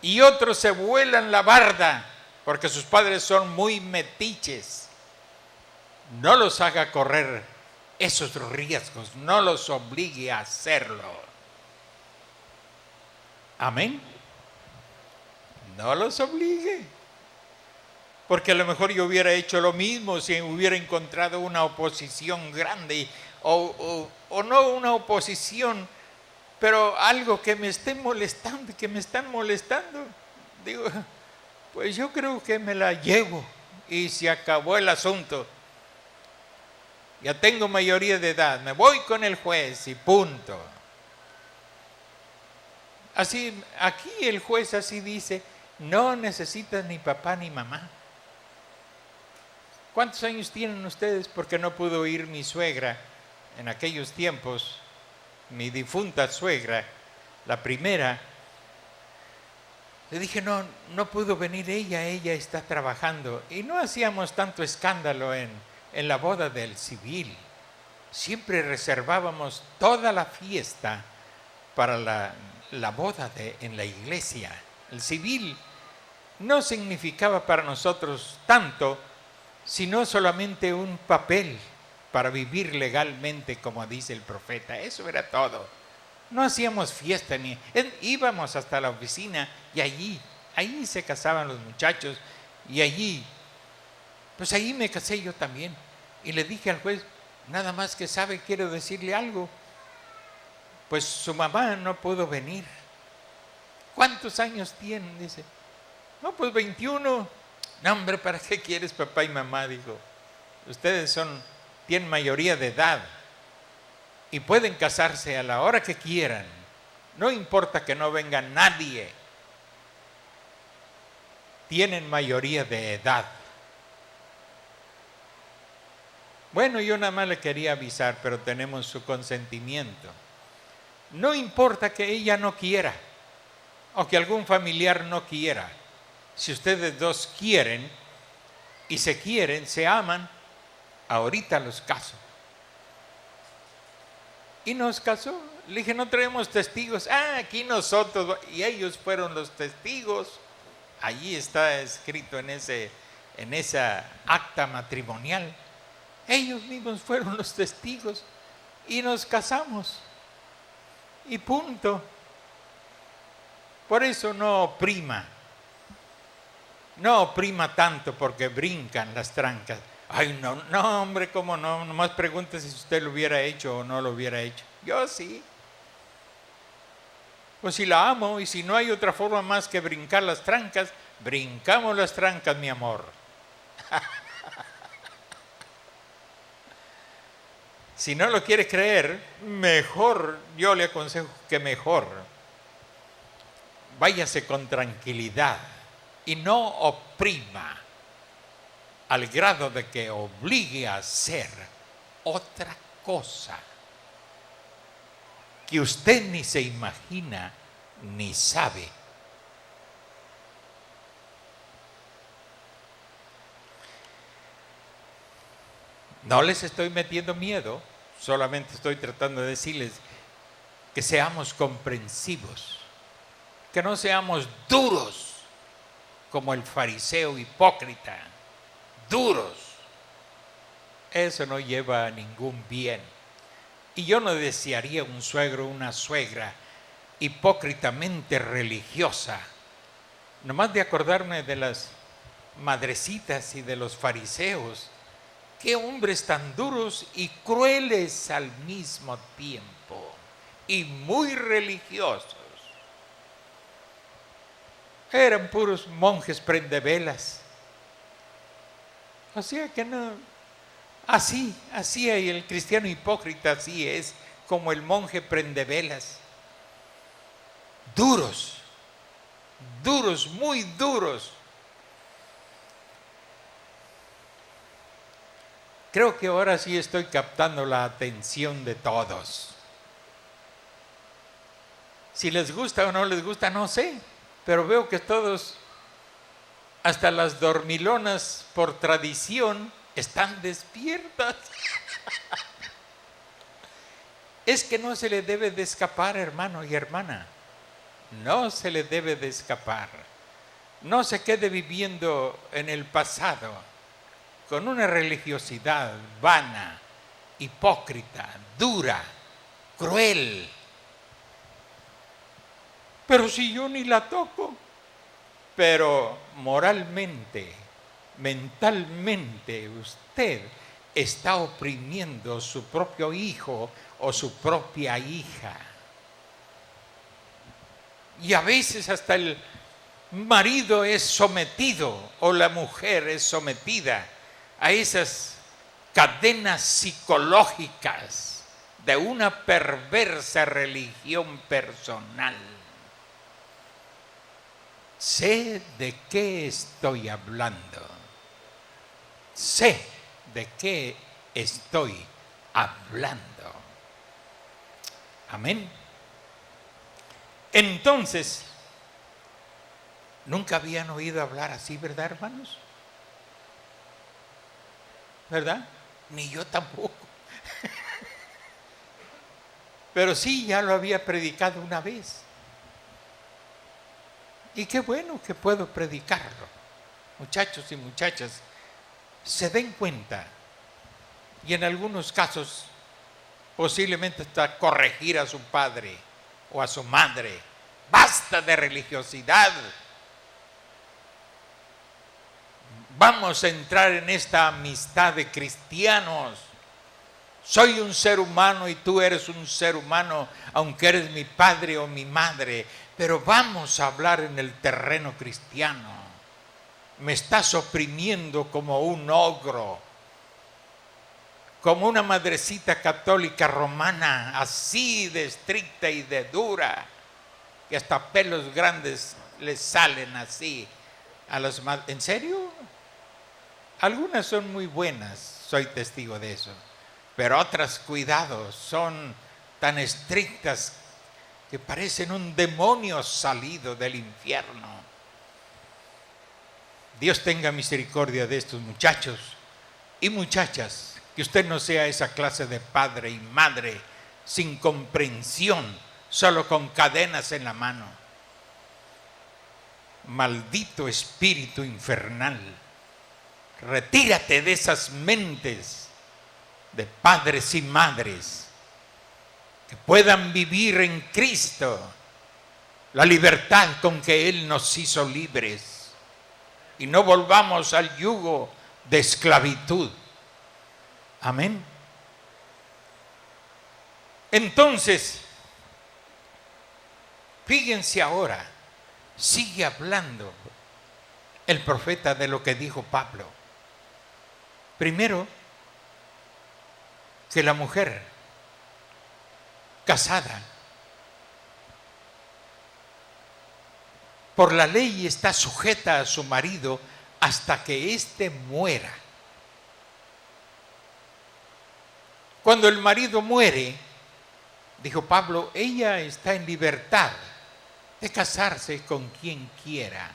Y otros se vuelan la barda porque sus padres son muy metiches. No los haga correr esos riesgos, no los obligue a hacerlo. Amén. No los obligue. Porque a lo mejor yo hubiera hecho lo mismo si hubiera encontrado una oposición grande o no una oposición, pero algo que me esté molestando, que me están molestando. Digo, pues yo creo que me la llevo y se acabó el asunto. Ya tengo mayoría de edad, me voy con el juez y punto. Así, aquí el juez así dice, no necesitas ni papá ni mamá. ¿Cuántos años tienen ustedes? Porque no pudo ir mi suegra en aquellos tiempos, mi difunta suegra, la primera. Le dije, no pudo venir ella está trabajando. Y no hacíamos tanto escándalo en la boda del civil. Siempre reservábamos toda la fiesta para la boda en la iglesia. El civil no significaba para nosotros tanto, sino solamente un papel para vivir legalmente, como dice el profeta. Eso era todo. No hacíamos fiesta, íbamos hasta la oficina y allí se casaban los muchachos y allí, pues allí me casé yo también. Y le dije al juez, nada más que sabe, quiero decirle algo. Pues su mamá no pudo venir. ¿Cuántos años tienen? Dice, no, pues 21. No, hombre, ¿para qué quieres papá y mamá? Dijo, ustedes tienen mayoría de edad y pueden casarse a la hora que quieran. No importa que no venga nadie. Tienen mayoría de edad. Bueno, yo nada más le quería avisar, pero tenemos su consentimiento. No importa que ella no quiera o que algún familiar no quiera. Si ustedes dos quieren y se quieren, se aman, ahorita los caso. Y nos casó. Le dije, no traemos testigos. Aquí nosotros. Y ellos fueron los testigos. Allí está escrito en esa acta matrimonial. Ellos mismos fueron los testigos. Y nos casamos. Y punto. Por eso no oprima. No oprima tanto porque brincan las trancas. Ay, no, hombre, ¿cómo no? Nomás pregunte si usted lo hubiera hecho o no lo hubiera hecho. Yo sí. Pues si la amo y si no hay otra forma más que brincar las trancas, brincamos las trancas, mi amor. Si no lo quiere creer, mejor, yo le aconsejo que mejor váyase con tranquilidad y no oprima. al grado de que obligue a hacer otra cosa que usted ni se imagina ni sabe. No les estoy metiendo miedo, solamente estoy tratando de decirles que seamos comprensivos, que no seamos duros como el fariseo hipócrita, duros. Eso no lleva a ningún bien. Y yo no desearía un suegro o una suegra hipócritamente religiosa. Nomás de acordarme de las madrecitas y de los fariseos, qué hombres tan duros y crueles al mismo tiempo, y muy religiosos. Eran puros monjes prendevelas. O sea que no, así hay el cristiano hipócrita, así es, como el monje prendevelas. Duros, muy duros. Creo que ahora sí estoy captando la atención de todos. Si les gusta o no les gusta, no sé, pero veo que todos, hasta las dormilonas por tradición, están despiertas. Es que no se le debe de escapar, hermano y hermana. No se le debe de escapar. No se quede viviendo en el pasado con una religiosidad vana, hipócrita, dura, cruel. Pero si yo ni la toco, pero moralmente, mentalmente, usted está oprimiendo su propio hijo o su propia hija. Y a veces hasta el marido es sometido o la mujer es sometida a esas cadenas psicológicas de una perversa religión personal. Sé de qué estoy hablando. Sé de qué estoy hablando. Amén. Entonces, nunca habían oído hablar así, ¿verdad, hermanos? ¿Verdad? Ni yo tampoco. Pero sí, ya lo había predicado una vez. Y qué bueno que puedo predicarlo. Muchachos y muchachas, se den cuenta. Y en algunos casos, posiblemente hasta corregir a su padre o a su madre. Basta de religiosidad. Vamos a entrar en esta amistad de cristianos. Soy un ser humano y tú eres un ser humano, aunque eres mi padre o mi madre. Pero vamos a hablar en el terreno cristiano. Me estás oprimiendo como un ogro, como una madrecita católica romana, así de estricta y de dura, que hasta pelos grandes les salen así a las madres. ¿En serio? Algunas son muy buenas, soy testigo de eso, pero otras, cuidado, son tan estrictas que parecen un demonio salido del infierno. Dios tenga misericordia de estos muchachos y muchachas, que usted no sea esa clase de padre y madre sin comprensión, solo con cadenas en la mano. Maldito espíritu infernal, retírate de esas mentes de padres y madres que puedan vivir en Cristo la libertad con que Él nos hizo libres y no volvamos al yugo de esclavitud. Amén. Entonces, fíjense ahora, sigue hablando el profeta de lo que dijo Pablo. Primero, que la mujer casada por la ley está sujeta a su marido hasta que éste muera. Cuando el marido muere, dijo Pablo, ella está en libertad de casarse con quien quiera.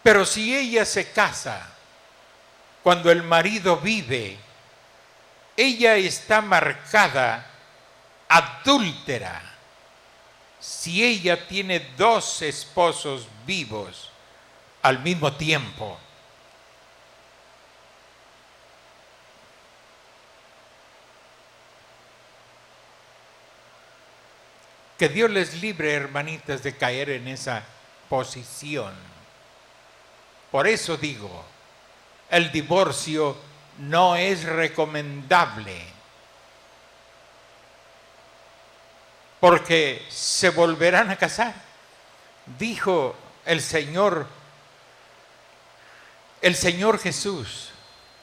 Pero si ella se casa cuando el marido vive, ella está marcada adúltera. Si ella tiene 2 esposos vivos al mismo tiempo. Que Dios les libre, hermanitas, de caer en esa posición. Por eso digo, el divorcio no es recomendable, porque se volverán a casar. Dijo el Señor Jesús,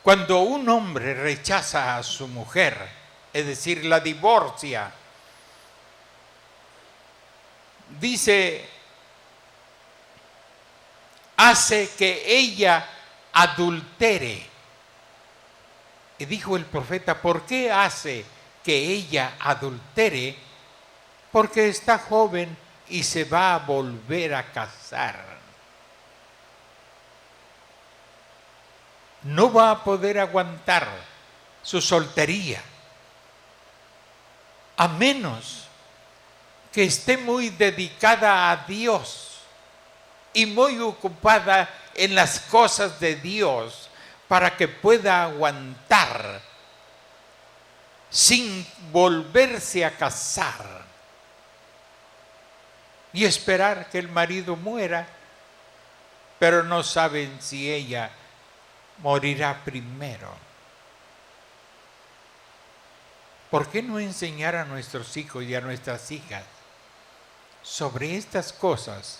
cuando un hombre rechaza a su mujer, es decir, la divorcia, dice, hace que ella adultere. Y dijo el profeta, ¿por qué hace que ella adultere? Porque está joven y se va a volver a casar. No va a poder aguantar su soltería, a menos que esté muy dedicada a Dios y muy ocupada en las cosas de Dios para que pueda aguantar sin volverse a casar y esperar que el marido muera, pero no saben si ella morirá primero. ¿Por qué no enseñar a nuestros hijos y a nuestras hijas sobre estas cosas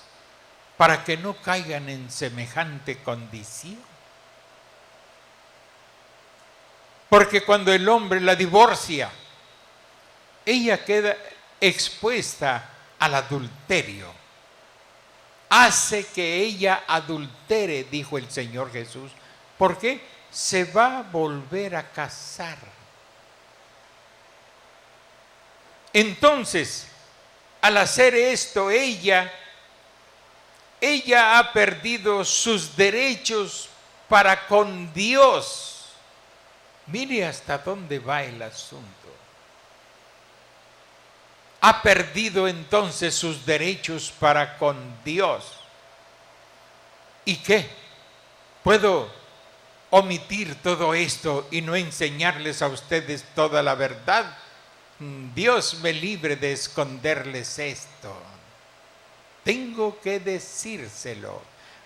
para que no caigan en semejante condición? Porque cuando el hombre la divorcia, ella queda expuesta al adulterio. Hace que ella adultere, dijo el Señor Jesús. ¿Por qué? Se va a volver a casar. Entonces, al hacer esto, ella ha perdido sus derechos para con Dios. Mire hasta dónde va el asunto. Ha perdido entonces sus derechos para con Dios. ¿Y qué? ¿Puedo omitir todo esto y no enseñarles a ustedes toda la verdad? Dios me libre de esconderles esto. Tengo que decírselo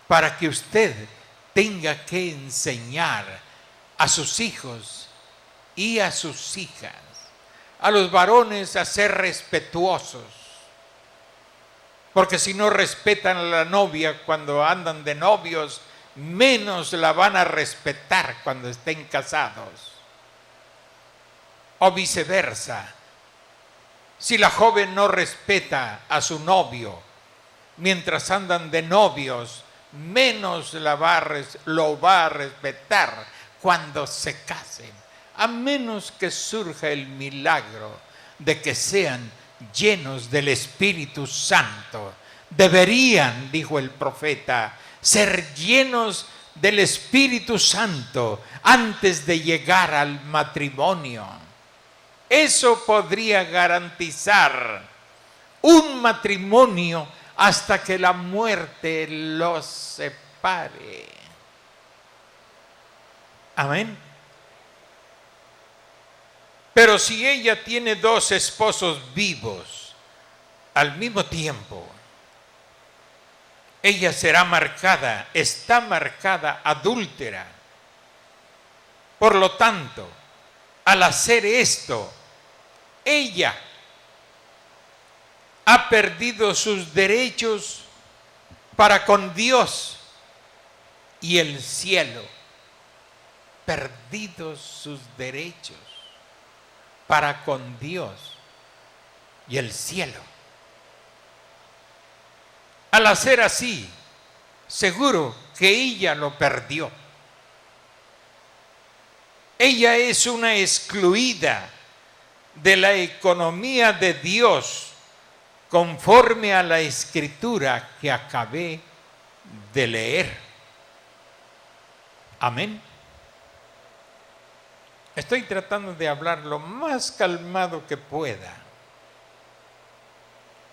para que usted tenga que enseñar a sus hijos y a sus hijas, a los varones, a ser respetuosos. Porque si no respetan a la novia cuando andan de novios, menos la van a respetar cuando estén casados. O viceversa. Si la joven no respeta a su novio mientras andan de novios, menos lo va a respetar cuando se casen, a menos que surja el milagro de que sean llenos del Espíritu Santo. Deberían, dijo el profeta, ser llenos del Espíritu Santo antes de llegar al matrimonio. Eso podría garantizar un matrimonio hasta que la muerte los separe. Amén. Pero si ella tiene 2 esposos vivos al mismo tiempo, ella será marcada, está marcada adúltera. Por lo tanto, al hacer esto, ella ha perdido sus derechos para con Dios y el cielo. Perdido sus derechos para con Dios y el cielo. Al hacer así, seguro que ella lo perdió. Ella es una excluida de la economía de Dios, conforme a la escritura que acabé de leer. Amén. Estoy tratando de hablar lo más calmado que pueda,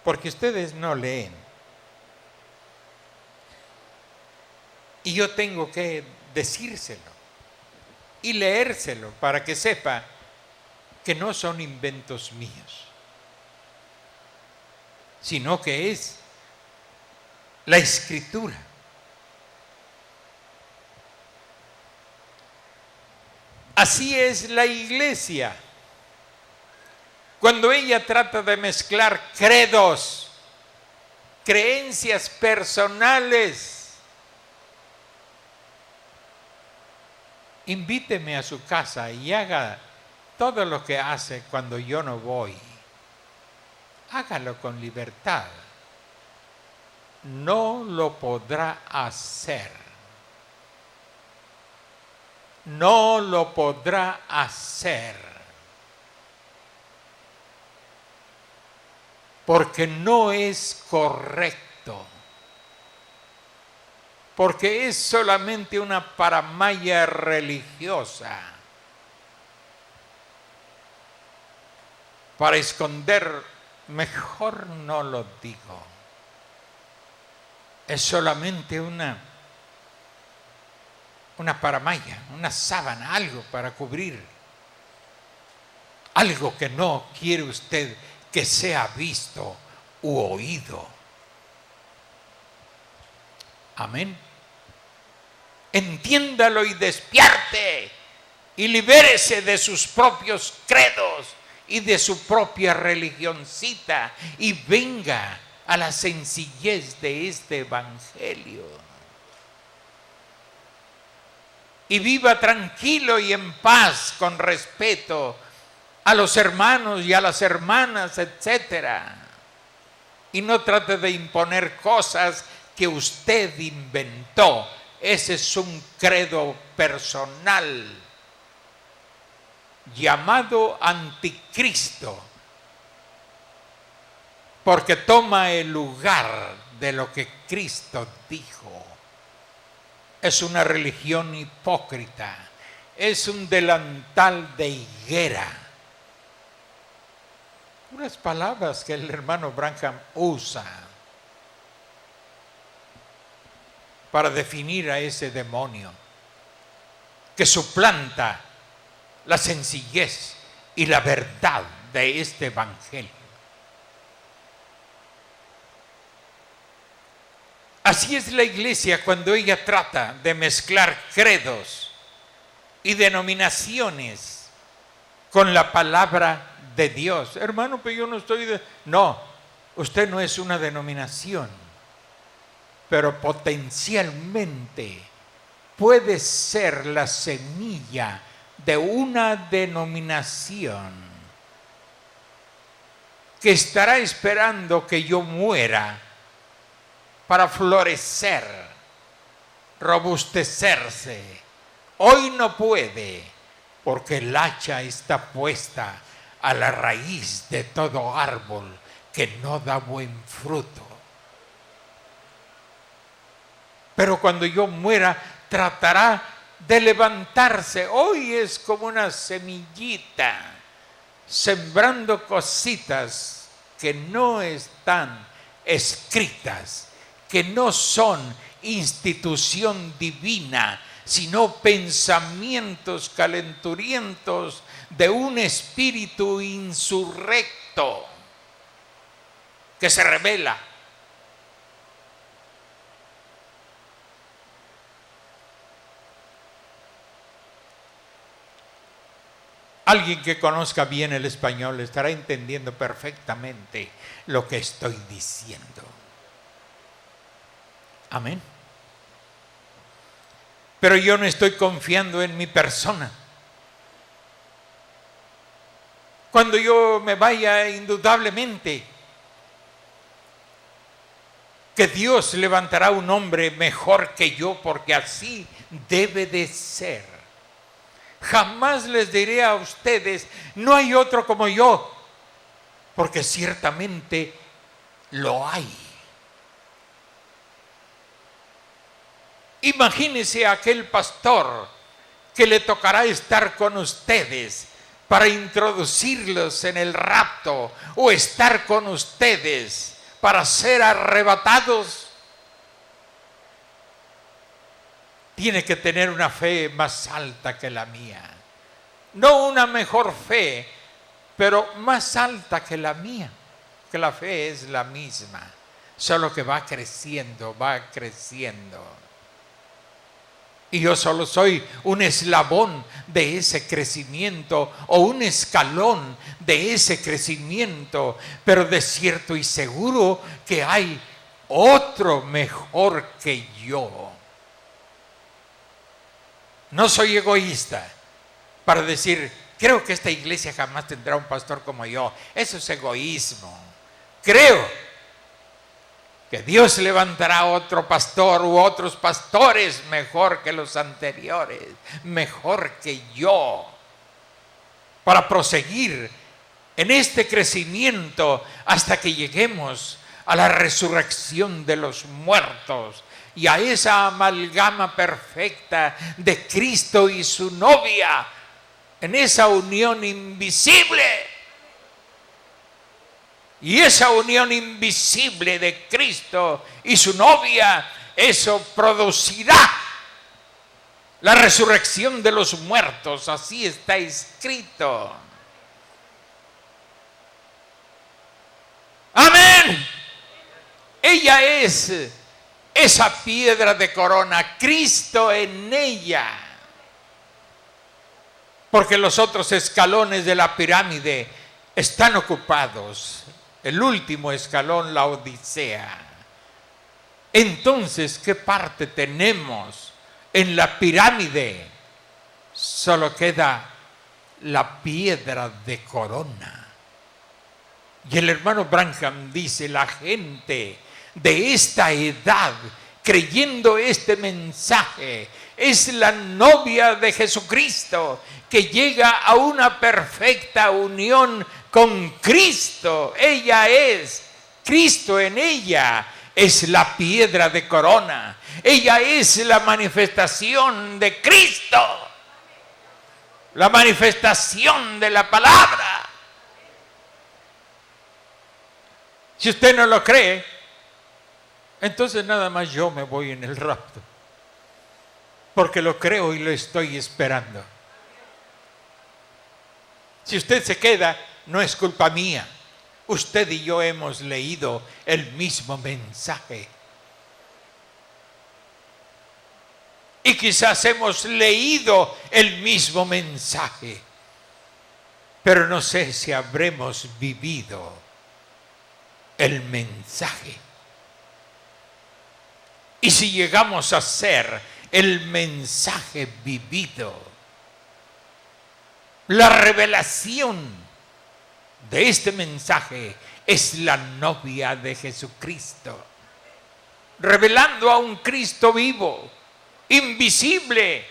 porque ustedes no leen. Y yo tengo que decírselo y leérselo para que sepa que no son inventos míos, sino que es la escritura. Así es la iglesia. Cuando ella trata de mezclar credos, creencias personales, invíteme a su casa y haga todo lo que hace cuando yo no voy. Hágalo con libertad. No lo podrá hacer. No lo podrá hacer. Porque no es correcto. Porque es solamente una paramaya religiosa para esconder. Mejor no lo digo. Es solamente una paramaya, una sábana, algo para cubrir. Algo que no quiere usted que sea visto u oído. Amén. Entiéndalo y despierte y libérese de sus propios credos y de su propia religioncita y venga a la sencillez de este evangelio. Y viva tranquilo y en paz, con respeto a los hermanos y a las hermanas, etcétera. Y no trate de imponer cosas que usted inventó. Ese es un credo personal llamado anticristo, porque toma el lugar de lo que Cristo dijo. Es una religión hipócrita, es un delantal de higuera. Unas palabras que el hermano Branham usa para definir a ese demonio que suplanta la sencillez y la verdad de este evangelio. Así es la iglesia cuando ella trata de mezclar credos y denominaciones con la palabra de Dios. Hermano, pero yo no estoy No, usted no es una denominación, pero potencialmente puede ser la semilla de una denominación que estará esperando que yo muera para florecer, robustecerse. Hoy no puede, porque el hacha está puesta a la raíz de todo árbol que no da buen fruto. Pero cuando yo muera, tratará de levantarse. Hoy es como una semillita, sembrando cositas que no están escritas, que no son institución divina, sino pensamientos calenturientos de un espíritu insurrecto que se revela. Alguien que conozca bien el español estará entendiendo perfectamente lo que estoy diciendo. Amén. Pero yo no estoy confiando en mi persona. Cuando yo me vaya, indudablemente que Dios levantará un hombre mejor que yo, porque así debe de ser. Jamás les diré a ustedes, no hay otro como yo, porque ciertamente lo hay. Imagínense a aquel pastor que le tocará estar con ustedes para introducirlos en el rapto, o estar con ustedes para ser arrebatados. Tiene que tener una fe más alta que la mía. No una mejor fe, pero más alta que la mía. Que la fe es la misma, solo que va creciendo, va creciendo. Y yo solo soy un eslabón de ese crecimiento, o un escalón de ese crecimiento, pero de cierto y seguro que hay otro mejor que yo. No soy egoísta para decir, creo que esta iglesia jamás tendrá un pastor como yo. Eso es egoísmo. Creo que Dios levantará otro pastor u otros pastores mejor que los anteriores, mejor que yo, para proseguir en este crecimiento hasta que lleguemos a la resurrección de los muertos y a esa amalgama perfecta de Cristo y su novia, en esa unión invisible. Y esa unión invisible de Cristo y su novia, eso producirá la resurrección de los muertos. Así está escrito. Amén. Ella es esa piedra de corona, Cristo en ella. Porque los otros escalones de la pirámide están ocupados. El último escalón, la Odisea. Entonces, ¿qué parte tenemos en la pirámide? Solo queda la piedra de corona. Y el hermano Branham dice, la gente de esta edad, creyendo este mensaje, es la novia de Jesucristo, que llega a una perfecta unión con Cristo. Ella es Cristo en ella, es la piedra de corona. Ella es la manifestación de Cristo, la manifestación de la palabra. Si usted no lo cree, entonces nada más yo me voy en el rapto, porque lo creo y lo estoy esperando. Si usted se queda, no es culpa mía. Usted y yo hemos leído el mismo mensaje. Y quizás hemos leído el mismo mensaje, pero no sé si habremos vivido el mensaje. Y si llegamos a ser el mensaje vivido, la revelación de este mensaje es la novia de Jesucristo, revelando a un Cristo vivo, invisible,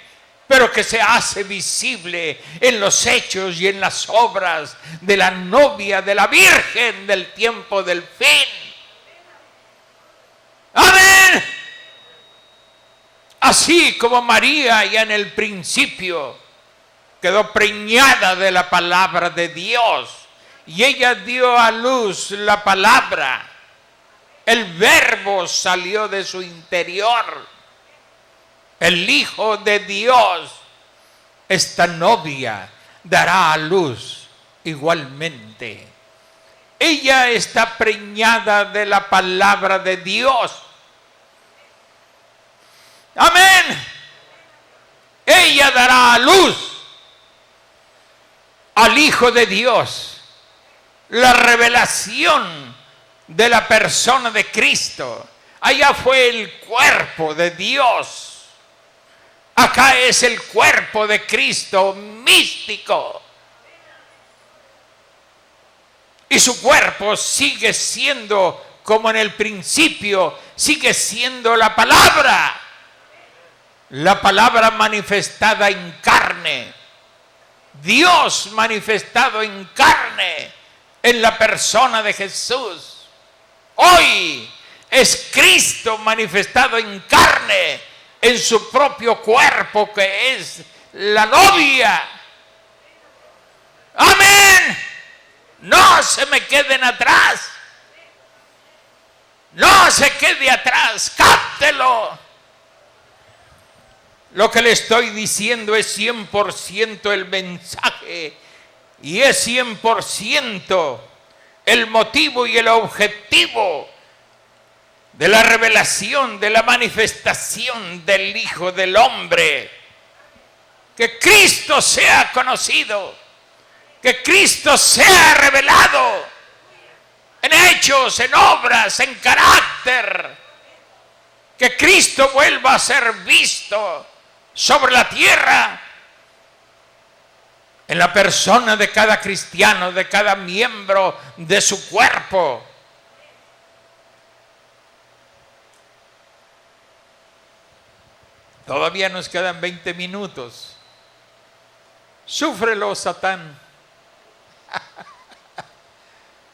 pero que se hace visible en los hechos y en las obras de la novia, de la Virgen del tiempo del fin. ¡Amén! Así como María ya en el principio quedó preñada de la palabra de Dios, y ella dio a luz la palabra, el verbo salió de su interior, el Hijo de Dios. Esta novia dará a luz igualmente. Ella está preñada de la palabra de Dios. Amén. Ella dará a luz al Hijo de Dios, la revelación de la persona de Cristo. Allá fue el cuerpo de Dios, acá es el cuerpo de Cristo místico, y su cuerpo sigue siendo como en el principio, sigue siendo la palabra manifestada en carne, Dios manifestado en carne en la persona de Jesús. Hoy es Cristo manifestado en carne en su propio cuerpo, que es la novia. Amén. No se me queden atrás. No se quede atrás. Cáptelo. Lo que le estoy diciendo es 100% el mensaje y es 100% el motivo y el objetivo de la revelación, de la manifestación del Hijo del Hombre. Que Cristo sea conocido, que Cristo sea revelado en hechos, en obras, en carácter, que Cristo vuelva a ser visto sobre la tierra en la persona de cada cristiano, de cada miembro de su cuerpo. Todavía nos quedan 20 minutos. Súfrelo, Satán.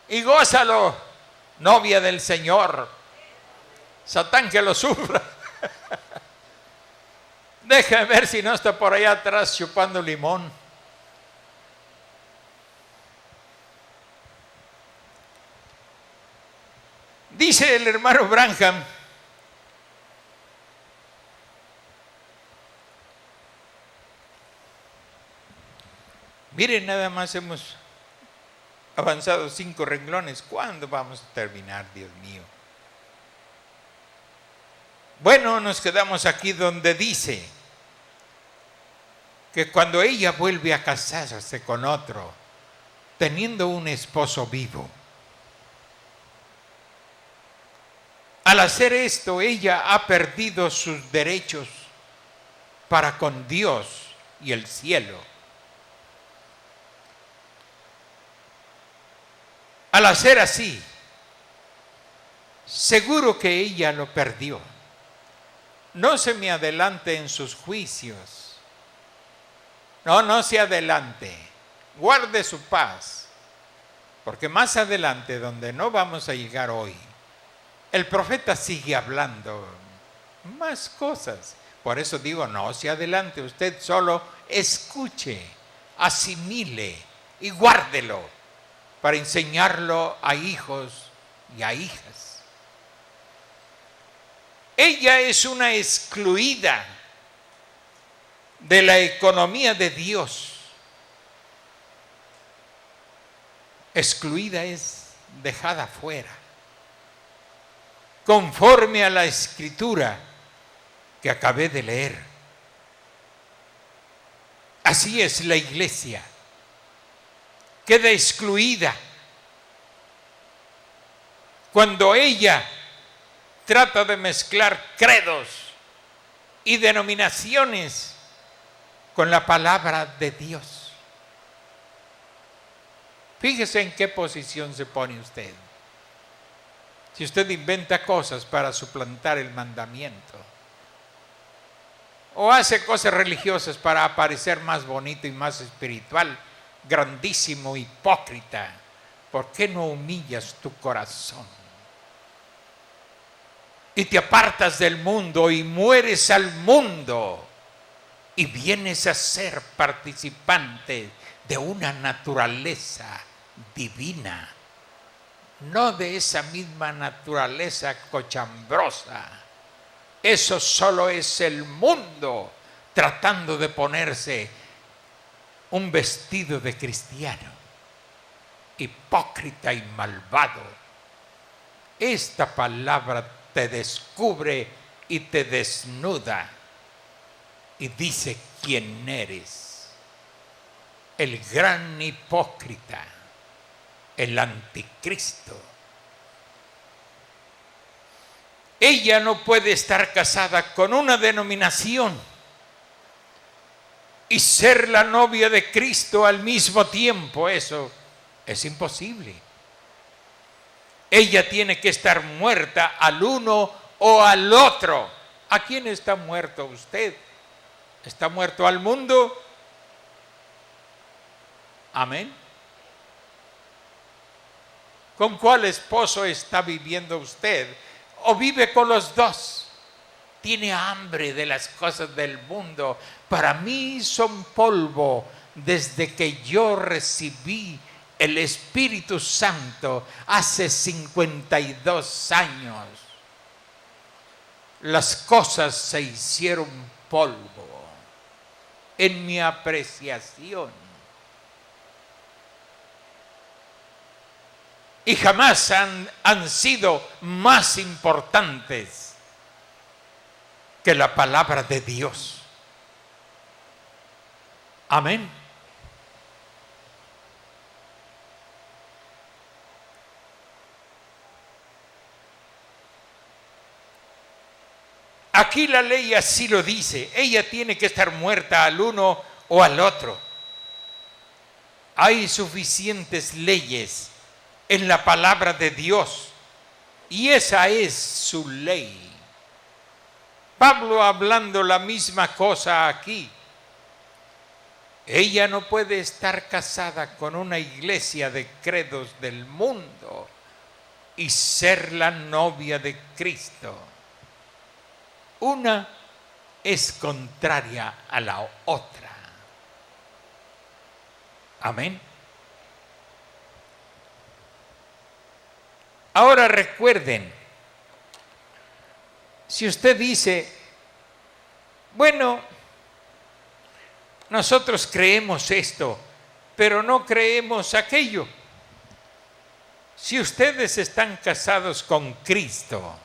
Y gózalo, novia del Señor. Satán, que lo sufra. Déjame ver si no está por allá atrás chupando limón. Dice el hermano Branham: miren, nada más hemos avanzado 5 renglones. ¿Cuándo vamos a terminar, Dios mío? Bueno, nos quedamos aquí donde dice que cuando ella vuelve a casarse con otro, teniendo un esposo vivo, al hacer esto, ella ha perdido sus derechos para con Dios y el cielo. Al hacer así, seguro que ella lo perdió. No se me adelante en sus juicios. No se adelante. Guarde su paz. Porque más adelante, donde no vamos a llegar hoy, el profeta sigue hablando más cosas. Por eso digo, no se adelante. Usted solo escuche, asimile y guárdelo para enseñarlo a hijos y a hijas. Ella es una excluida de la economía de Dios. Excluida es dejada fuera, conforme a la escritura que acabé de leer. Así es la iglesia. Queda excluida cuando ella trata de mezclar credos y denominaciones con la palabra de Dios. Fíjese en qué posición se pone usted. Si usted inventa cosas para suplantar el mandamiento, o hace cosas religiosas para aparecer más bonito y más espiritual, grandísimo hipócrita, ¿por qué no humillas tu corazón? Y te apartas del mundo y mueres al mundo y vienes a ser participante de una naturaleza divina, no de esa misma naturaleza cochambrosa. Eso solo es el mundo tratando de ponerse un vestido de cristiano, hipócrita y malvado. Esta palabra te descubre y te desnuda y dice quién eres. El gran hipócrita, el anticristo. Ella no puede estar casada con una denominación y ser la novia de Cristo al mismo tiempo. Eso es imposible. ella tiene que estar muerta al uno o al otro. ¿A quién está muerto usted? ¿Está muerto al mundo? Amén. ¿Con cuál esposo está viviendo usted? ¿O vive con los dos? Tiene hambre de las cosas del mundo. Para mí son polvo desde que yo recibí el Espíritu Santo hace 52 años. Las cosas se hicieron polvo en mi apreciación. Y jamás han sido más importantes que la palabra de Dios. Amén. Aquí la ley así lo dice. Ella tiene que estar muerta al uno o al otro. Hay suficientes leyes en la palabra de Dios y esa es su ley. Pablo hablando la misma cosa aquí. Ella no puede estar casada con una iglesia de credos del mundo y ser la novia de Cristo. Una es contraria a la otra. Amén. Ahora recuerden, si usted dice, bueno, nosotros creemos esto, pero no creemos aquello. Si ustedes están casados con Cristo,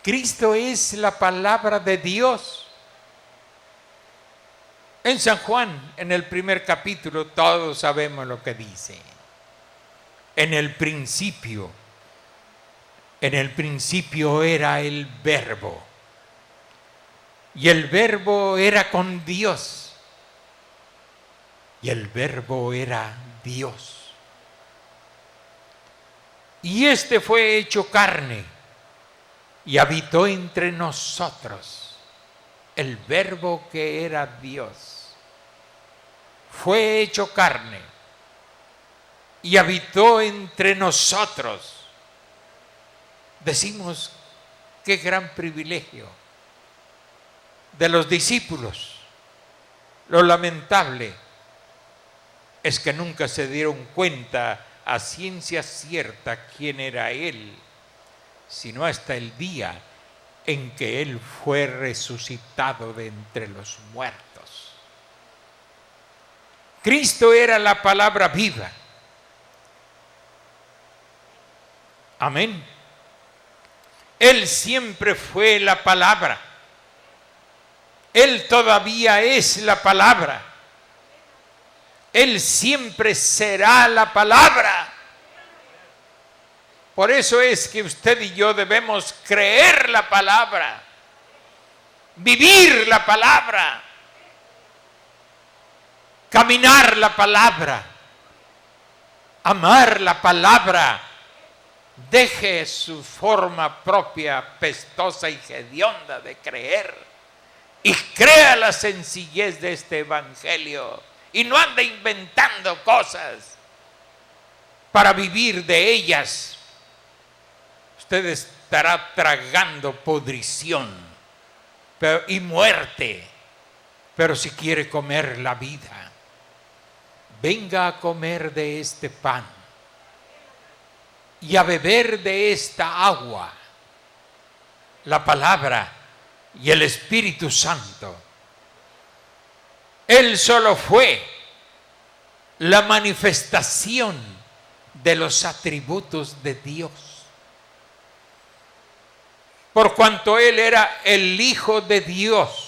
Cristo es la palabra de Dios. En San Juan, en el primer capítulo, todos sabemos lo que dice. En el principio era el Verbo. Y el Verbo era con Dios. Y el Verbo era Dios. Y este fue hecho carne y habitó entre nosotros. El Verbo que era Dios fue hecho carne y habitó entre nosotros. Decimos, qué gran privilegio de los discípulos. Lo lamentable es que nunca se dieron cuenta a ciencia cierta quién era Él, sino hasta el día en que Él fue resucitado de entre los muertos. Cristo era la palabra viva. Amén. Él siempre fue la palabra. Él todavía es la palabra. Él siempre será la palabra. Por eso es que usted y yo debemos creer la palabra, vivir la palabra, caminar la palabra, amar la palabra. Deje su forma propia, pestosa y hedionda de creer y crea la sencillez de este evangelio y no ande inventando cosas para vivir de ellas. Usted estará tragando podrición y muerte, pero si quiere comer la vida, venga a comer de este pan y a beber de esta agua, la palabra y el Espíritu Santo. Él solo fue la manifestación de los atributos de Dios. Por cuanto Él era el Hijo de Dios.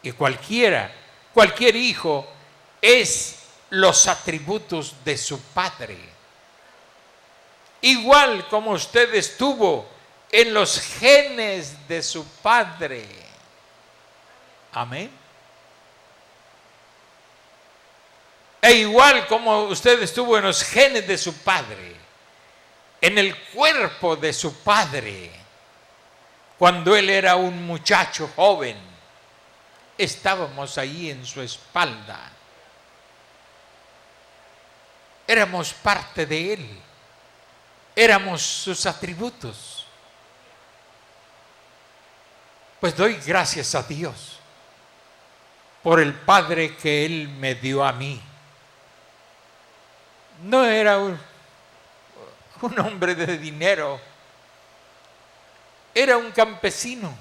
Y cualquier hijo es los atributos de su Padre. Igual como usted estuvo en los genes de su padre. Amén. E igual como usted estuvo en los genes de su padre, en el cuerpo de su padre, cuando él era un muchacho joven, estábamos ahí en su espalda. Éramos parte de él, éramos sus atributos. Pues doy gracias a Dios por el Padre que Él me dio a mí. No era un hombre de dinero, era un campesino.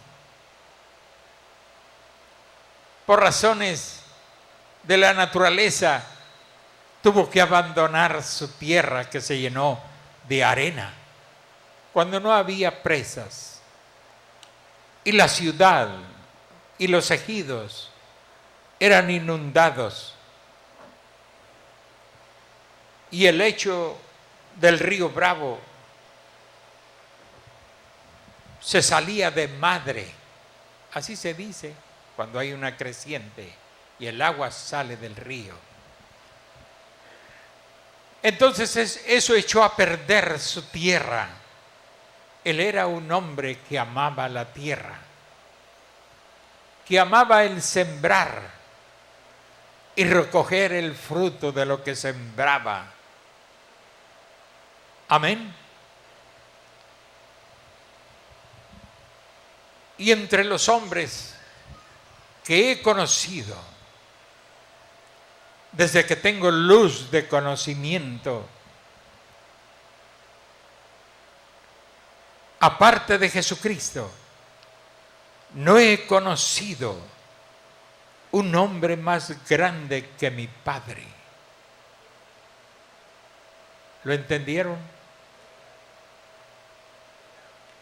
Por razones de la naturaleza, tuvo que abandonar su tierra que se llenó de arena cuando no había presas. Y la ciudad y los ejidos eran inundados. Y el lecho del río Bravo se salía de madre, así se dice, cuando hay una creciente y el agua sale del río. Entonces eso echó a perder su tierra. Él era un hombre que amaba la tierra, que amaba el sembrar y recoger el fruto de lo que sembraba. Amén. Y entre los hombres que he conocido, desde que tengo luz de conocimiento, aparte de Jesucristo, no he conocido un hombre más grande que mi Padre. ¿Lo entendieron?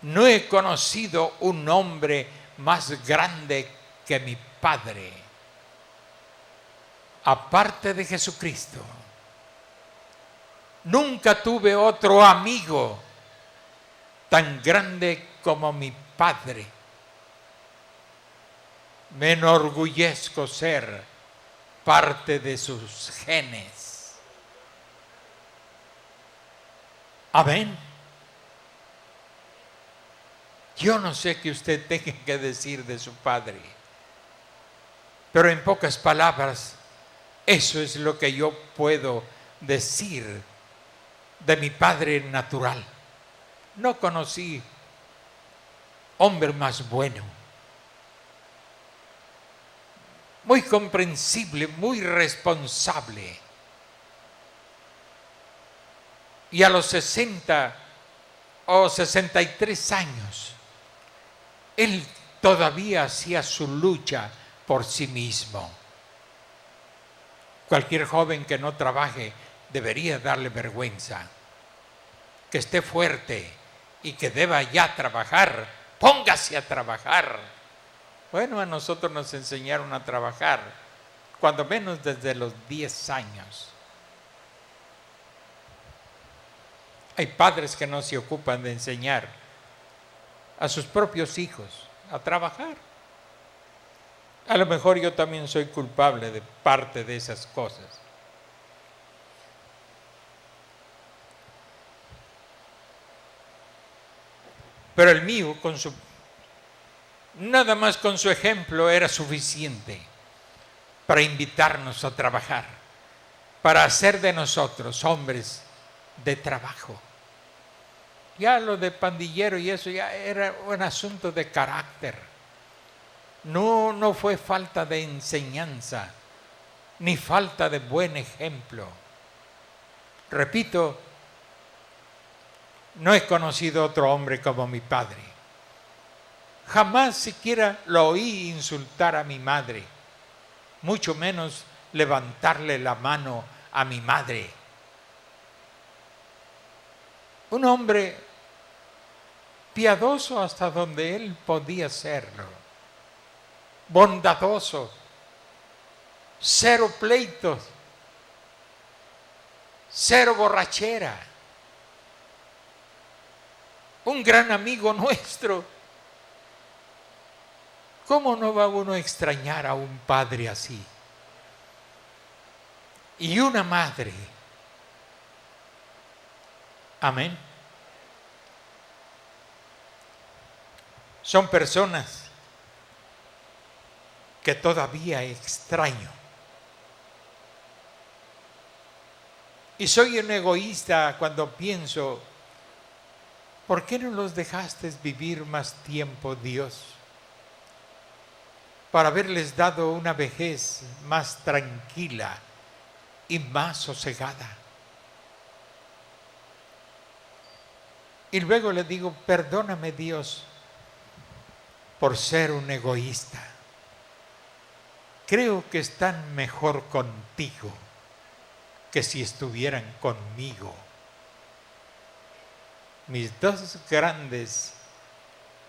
No he conocido un hombre más grande que mi Padre, aparte de Jesucristo. Nunca tuve otro amigo tan grande como mi Padre. Me enorgullezco ser parte de sus genes. Amén. Yo no sé qué usted tenga que decir de su Padre, pero en pocas palabras, eso es lo que yo puedo decir de mi Padre natural. No conocí hombre más bueno, muy comprensible, muy responsable. Y a los 60 o 63 años, él todavía hacía su lucha por sí mismo. Cualquier joven que no trabaje debería darle vergüenza. Que esté fuerte y que deba ya trabajar, póngase a trabajar. Bueno, a nosotros nos enseñaron a trabajar, cuando menos desde los 10 años. Hay padres que no se ocupan de enseñar a sus propios hijos a trabajar. A lo mejor yo también soy culpable de parte de esas cosas. Pero el mío, nada más con su ejemplo era suficiente para invitarnos a trabajar, para hacer de nosotros hombres de trabajo. Ya lo de pandillero y eso ya era un asunto de carácter. No fue falta de enseñanza, ni falta de buen ejemplo. Repito, no he conocido otro hombre como mi padre. Jamás siquiera lo oí insultar a mi madre, mucho menos levantarle la mano a mi madre. Un hombre piadoso hasta donde él podía serlo, bondadoso, cero pleitos, cero borrachera, un gran amigo nuestro. ¿Cómo no va uno a extrañar a un padre así? Y una madre. Amén. son personas que todavía extraño. Y soy un egoísta cuando pienso, ¿por qué no los dejaste vivir más tiempo, Dios? Para haberles dado una vejez más tranquila y más sosegada. Y luego le digo, perdóname, Dios, por ser un egoísta. Creo que están mejor contigo que si estuvieran conmigo. Mis dos grandes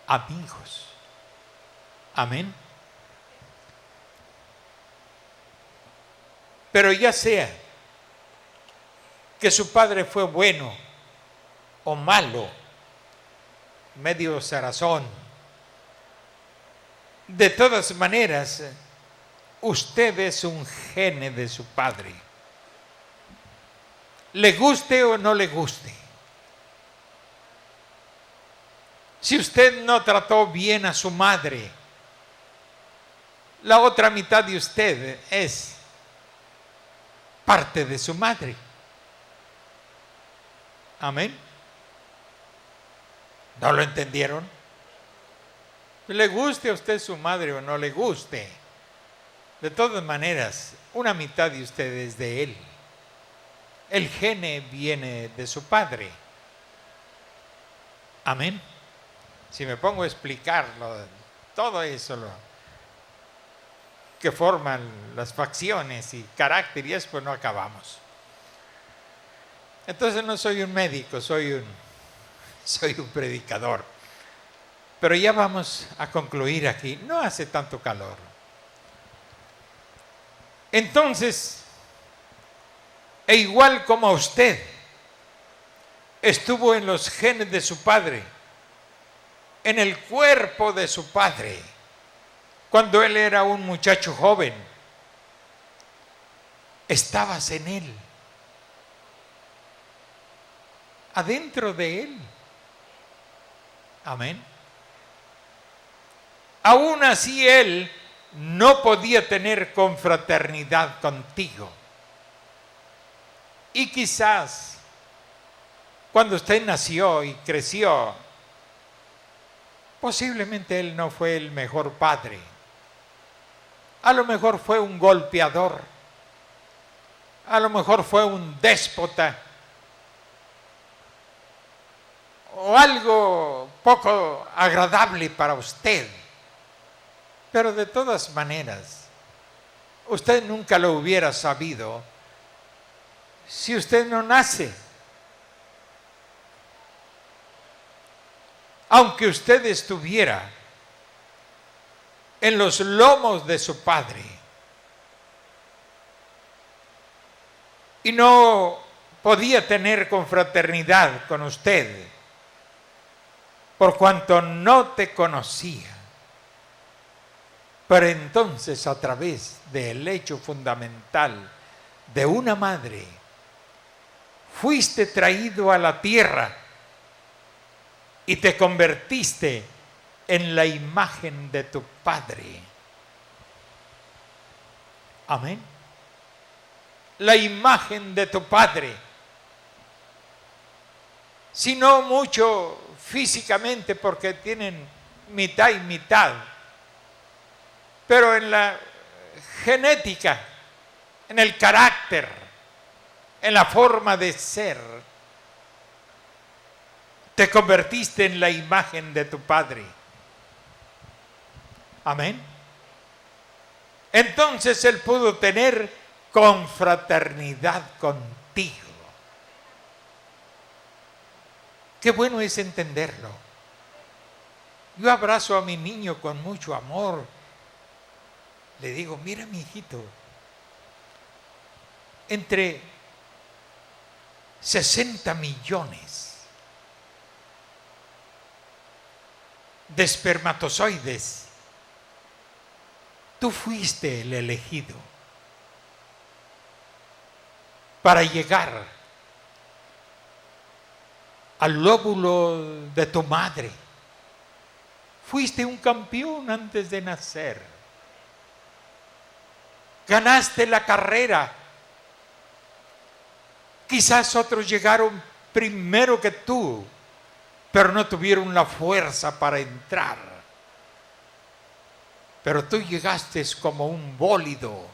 amigos. Amén. Pero ya sea que su padre fue bueno o malo, medio zarazón, de todas maneras, usted es un gene de su padre. Le guste o no le guste. Si usted no trató bien a su madre, la otra mitad de usted es parte de su madre. Amén. ¿No lo entendieron? Le guste a usted su madre o no le guste, de todas maneras, una mitad de usted es de él. El gene viene de su padre. Amén. Si me pongo a explicarlo, todo eso que forman las facciones y carácter y eso, pues no acabamos. Entonces no soy un médico, soy un predicador. Pero ya vamos a concluir aquí. No hace tanto calor. Entonces, e igual como usted estuvo en los genes de su padre, en el cuerpo de su padre, cuando él era un muchacho joven, estabas en él, adentro de él. Amén. Aún así él no podía tener confraternidad contigo. Y quizás cuando usted nació y creció, posiblemente él no fue el mejor padre. A lo mejor fue un golpeador. A lo mejor fue un déspota. O algo poco agradable para usted. Pero de todas maneras, usted nunca lo hubiera sabido si usted no nace. Aunque usted estuviera en los lomos de su padre y no podía tener confraternidad con usted por cuanto no te conocía. Pero entonces, a través del hecho fundamental de una madre, fuiste traído a la tierra y te convertiste en la imagen de tu Padre. Amén. La imagen de tu Padre. Si no mucho físicamente, porque tienen mitad y mitad, pero en la genética, en el carácter, en la forma de ser, te convertiste en la imagen de tu Padre. Amén. Entonces él pudo tener confraternidad contigo. Qué bueno es entenderlo. Yo abrazo a mi niño con mucho amor. Le digo, mira mi hijito, entre 60 millones de espermatozoides, tú fuiste el elegido para llegar al óvulo de tu madre. Fuiste un campeón antes de nacer. Ganaste la carrera. Quizás otros llegaron primero que tú, pero no tuvieron la fuerza para entrar. Pero tú llegaste como un bólido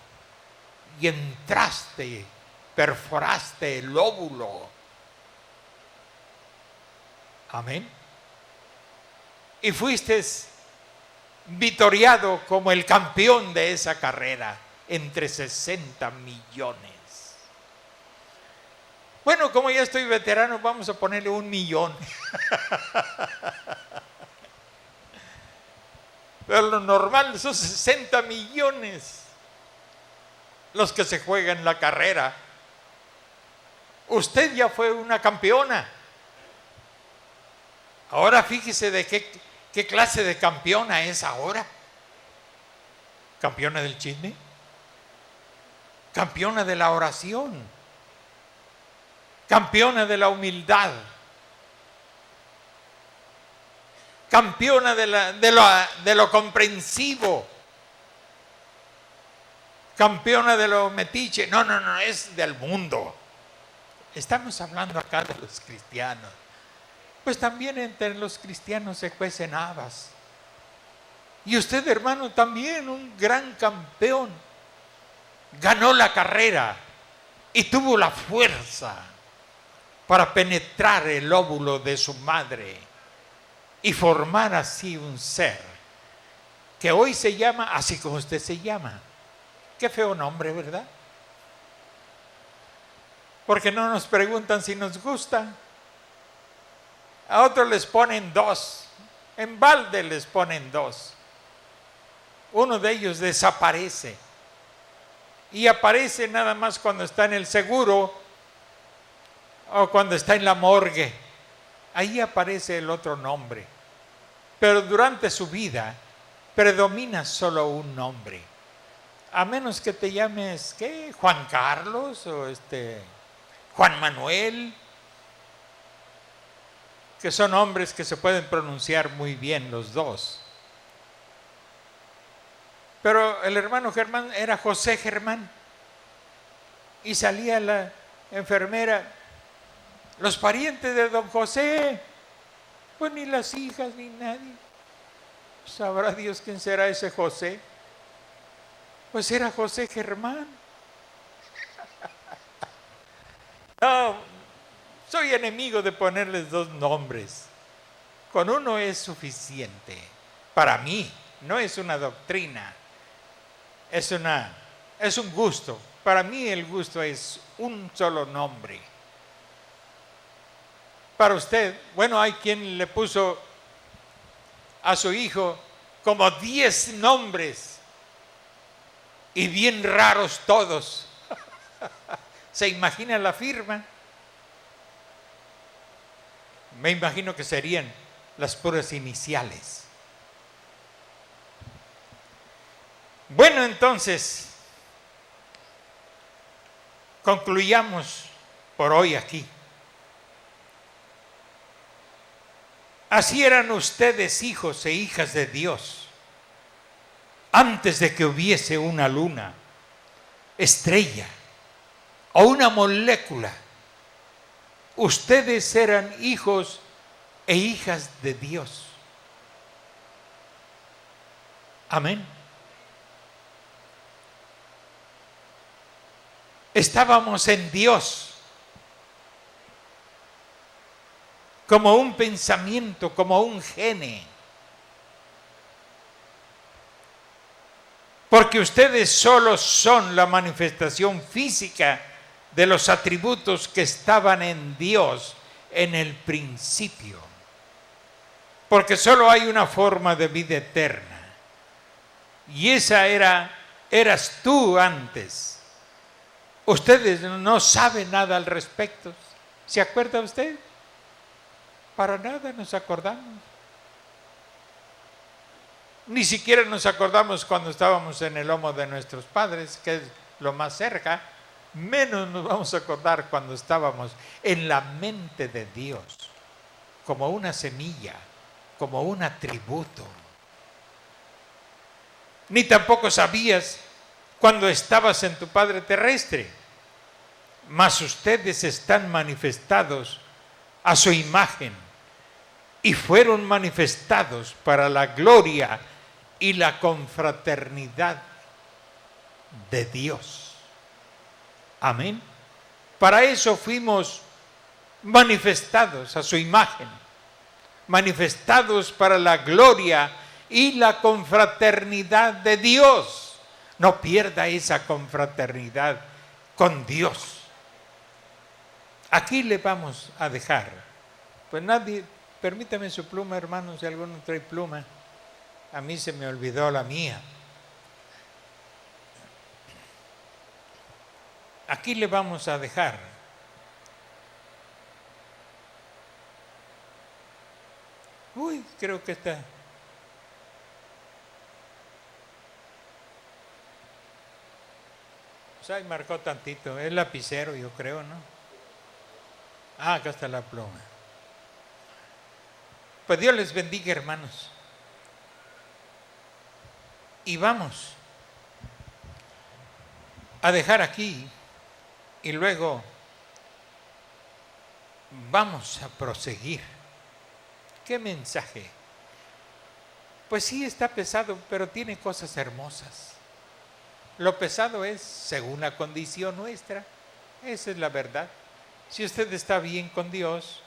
y entraste, perforaste el óvulo. Amén. Y fuiste vitoriado como el campeón de esa carrera entre 60 millones. Bueno, como ya estoy veterano, vamos a ponerle 1 millón. Pero lo normal son 60 millones los que se juegan la carrera. Usted ya fue una campeona. Ahora fíjese de qué clase de campeona es ahora. ¿Campeona del chisme? ¿Campeona de la oración? ¿Campeona de la humildad? ¿Campeona de lo comprensivo? ¿Campeona de lo metiche? No, es del mundo. Estamos hablando acá de los cristianos. Pues también entre los cristianos se cuecen habas. Y usted, hermano, también un gran campeón. Ganó la carrera y tuvo la fuerza para penetrar el óvulo de su madre y formar así un ser que hoy se llama así como usted se llama. Qué feo nombre, ¿verdad? Porque no nos preguntan si nos gusta. A otros les ponen 2. En balde les ponen 2. Uno de ellos desaparece. Y aparece nada más cuando está en el seguro o cuando está en la morgue. Ahí aparece el otro nombre. Pero durante su vida predomina solo un nombre. A menos que te llames, ¿qué? Juan Carlos o Juan Manuel, que son nombres que se pueden pronunciar muy bien los dos. Pero el hermano Germán era José Germán. Y salía la enfermera, los parientes de don José, pues ni las hijas ni nadie. Sabrá Dios quién será ese José. Pues era José Germán. No, soy enemigo de ponerles 2 nombres. Con uno es suficiente. Para mí, no es una doctrina. Es un gusto. Para mí el gusto es un solo nombre. Para usted, bueno, hay quien le puso a su hijo como 10 nombres y bien raros todos. ¿Se imagina la firma? Me imagino que serían las puras iniciales. Bueno, entonces, concluyamos por hoy aquí. Así eran ustedes hijos e hijas de Dios antes de que hubiese una luna, estrella o una molécula. Ustedes eran hijos e hijas de Dios. Amén. Estábamos en Dios como un pensamiento, como un gene. Porque ustedes solo son la manifestación física de los atributos que estaban en Dios en el principio. Porque solo hay una forma de vida eterna. Y esa eras tú antes. Ustedes no saben nada al respecto. ¿Se acuerda usted? Para nada nos acordamos. Ni siquiera nos acordamos cuando estábamos en el lomo de nuestros padres, que es lo más cerca. Menos nos vamos a acordar cuando estábamos en la mente de Dios, como una semilla, como un atributo. ni tampoco sabías cuando estabas en tu Padre terrestre, mas ustedes están manifestados a su imagen y fueron manifestados para la gloria y la confraternidad de Dios. Amén. Para eso fuimos manifestados a su imagen, manifestados para la gloria y la confraternidad de Dios. No pierda esa confraternidad con Dios. Aquí le vamos a dejar. Pues nadie, permítame su pluma, hermanos, si alguno trae pluma. A mí se me olvidó la mía. Aquí le vamos a dejar creo que está. Pues ahí marcó tantito, es lapicero yo creo, ¿no? Ah, acá está la pluma. Pues Dios les bendiga, hermanos. Y vamos a dejar aquí y luego vamos a proseguir. ¿Qué mensaje? Pues sí está pesado, pero tiene cosas hermosas. Lo pesado es según la condición nuestra. Esa es la verdad. Si usted está bien con Dios,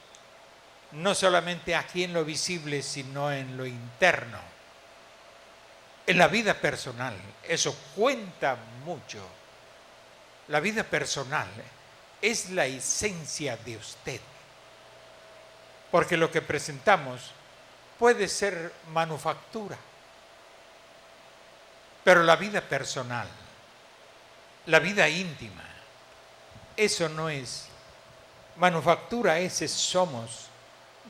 no solamente aquí en lo visible, sino en lo interno, en la vida personal, eso cuenta mucho. La vida personal es la esencia de usted. Porque lo que presentamos puede ser manufactura. Pero la vida personal, la vida íntima, eso no es manufactura, ese somos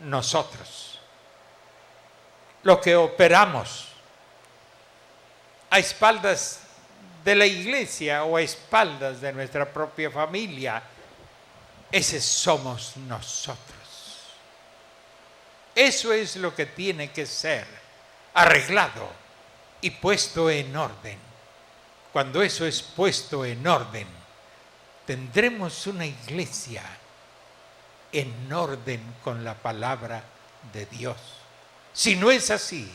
nosotros. Lo que operamos a espaldas de la iglesia o a espaldas de nuestra propia familia, ese somos nosotros. Eso es lo que tiene que ser arreglado y puesto en orden. Cuando eso es puesto en orden, tendremos una iglesia en orden con la palabra de Dios. Si no es así,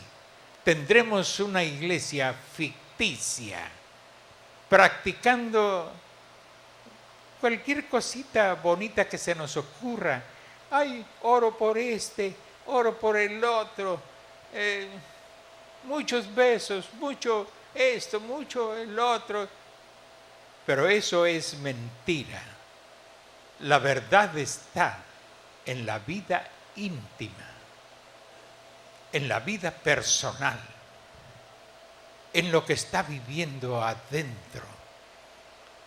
tendremos una iglesia ficticia, practicando cualquier cosita bonita que se nos ocurra. Ay, oro por este, oro por el otro, muchos besos, mucho esto, mucho el otro. Pero eso es mentira. La verdad está en la vida íntima, en la vida personal, en lo que está viviendo adentro.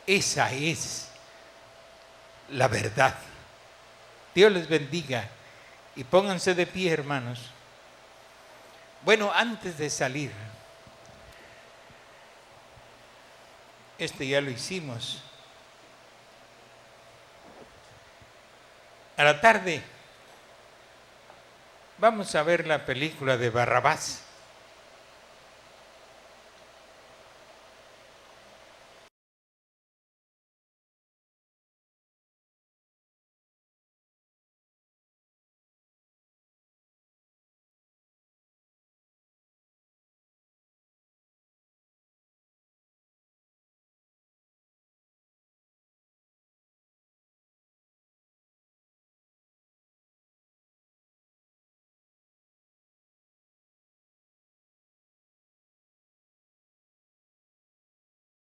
Esa es la verdad. Dios les bendiga y pónganse de pie, hermanos. Bueno, antes de salir, ya lo hicimos. A la tarde vamos a ver la película de Barrabás.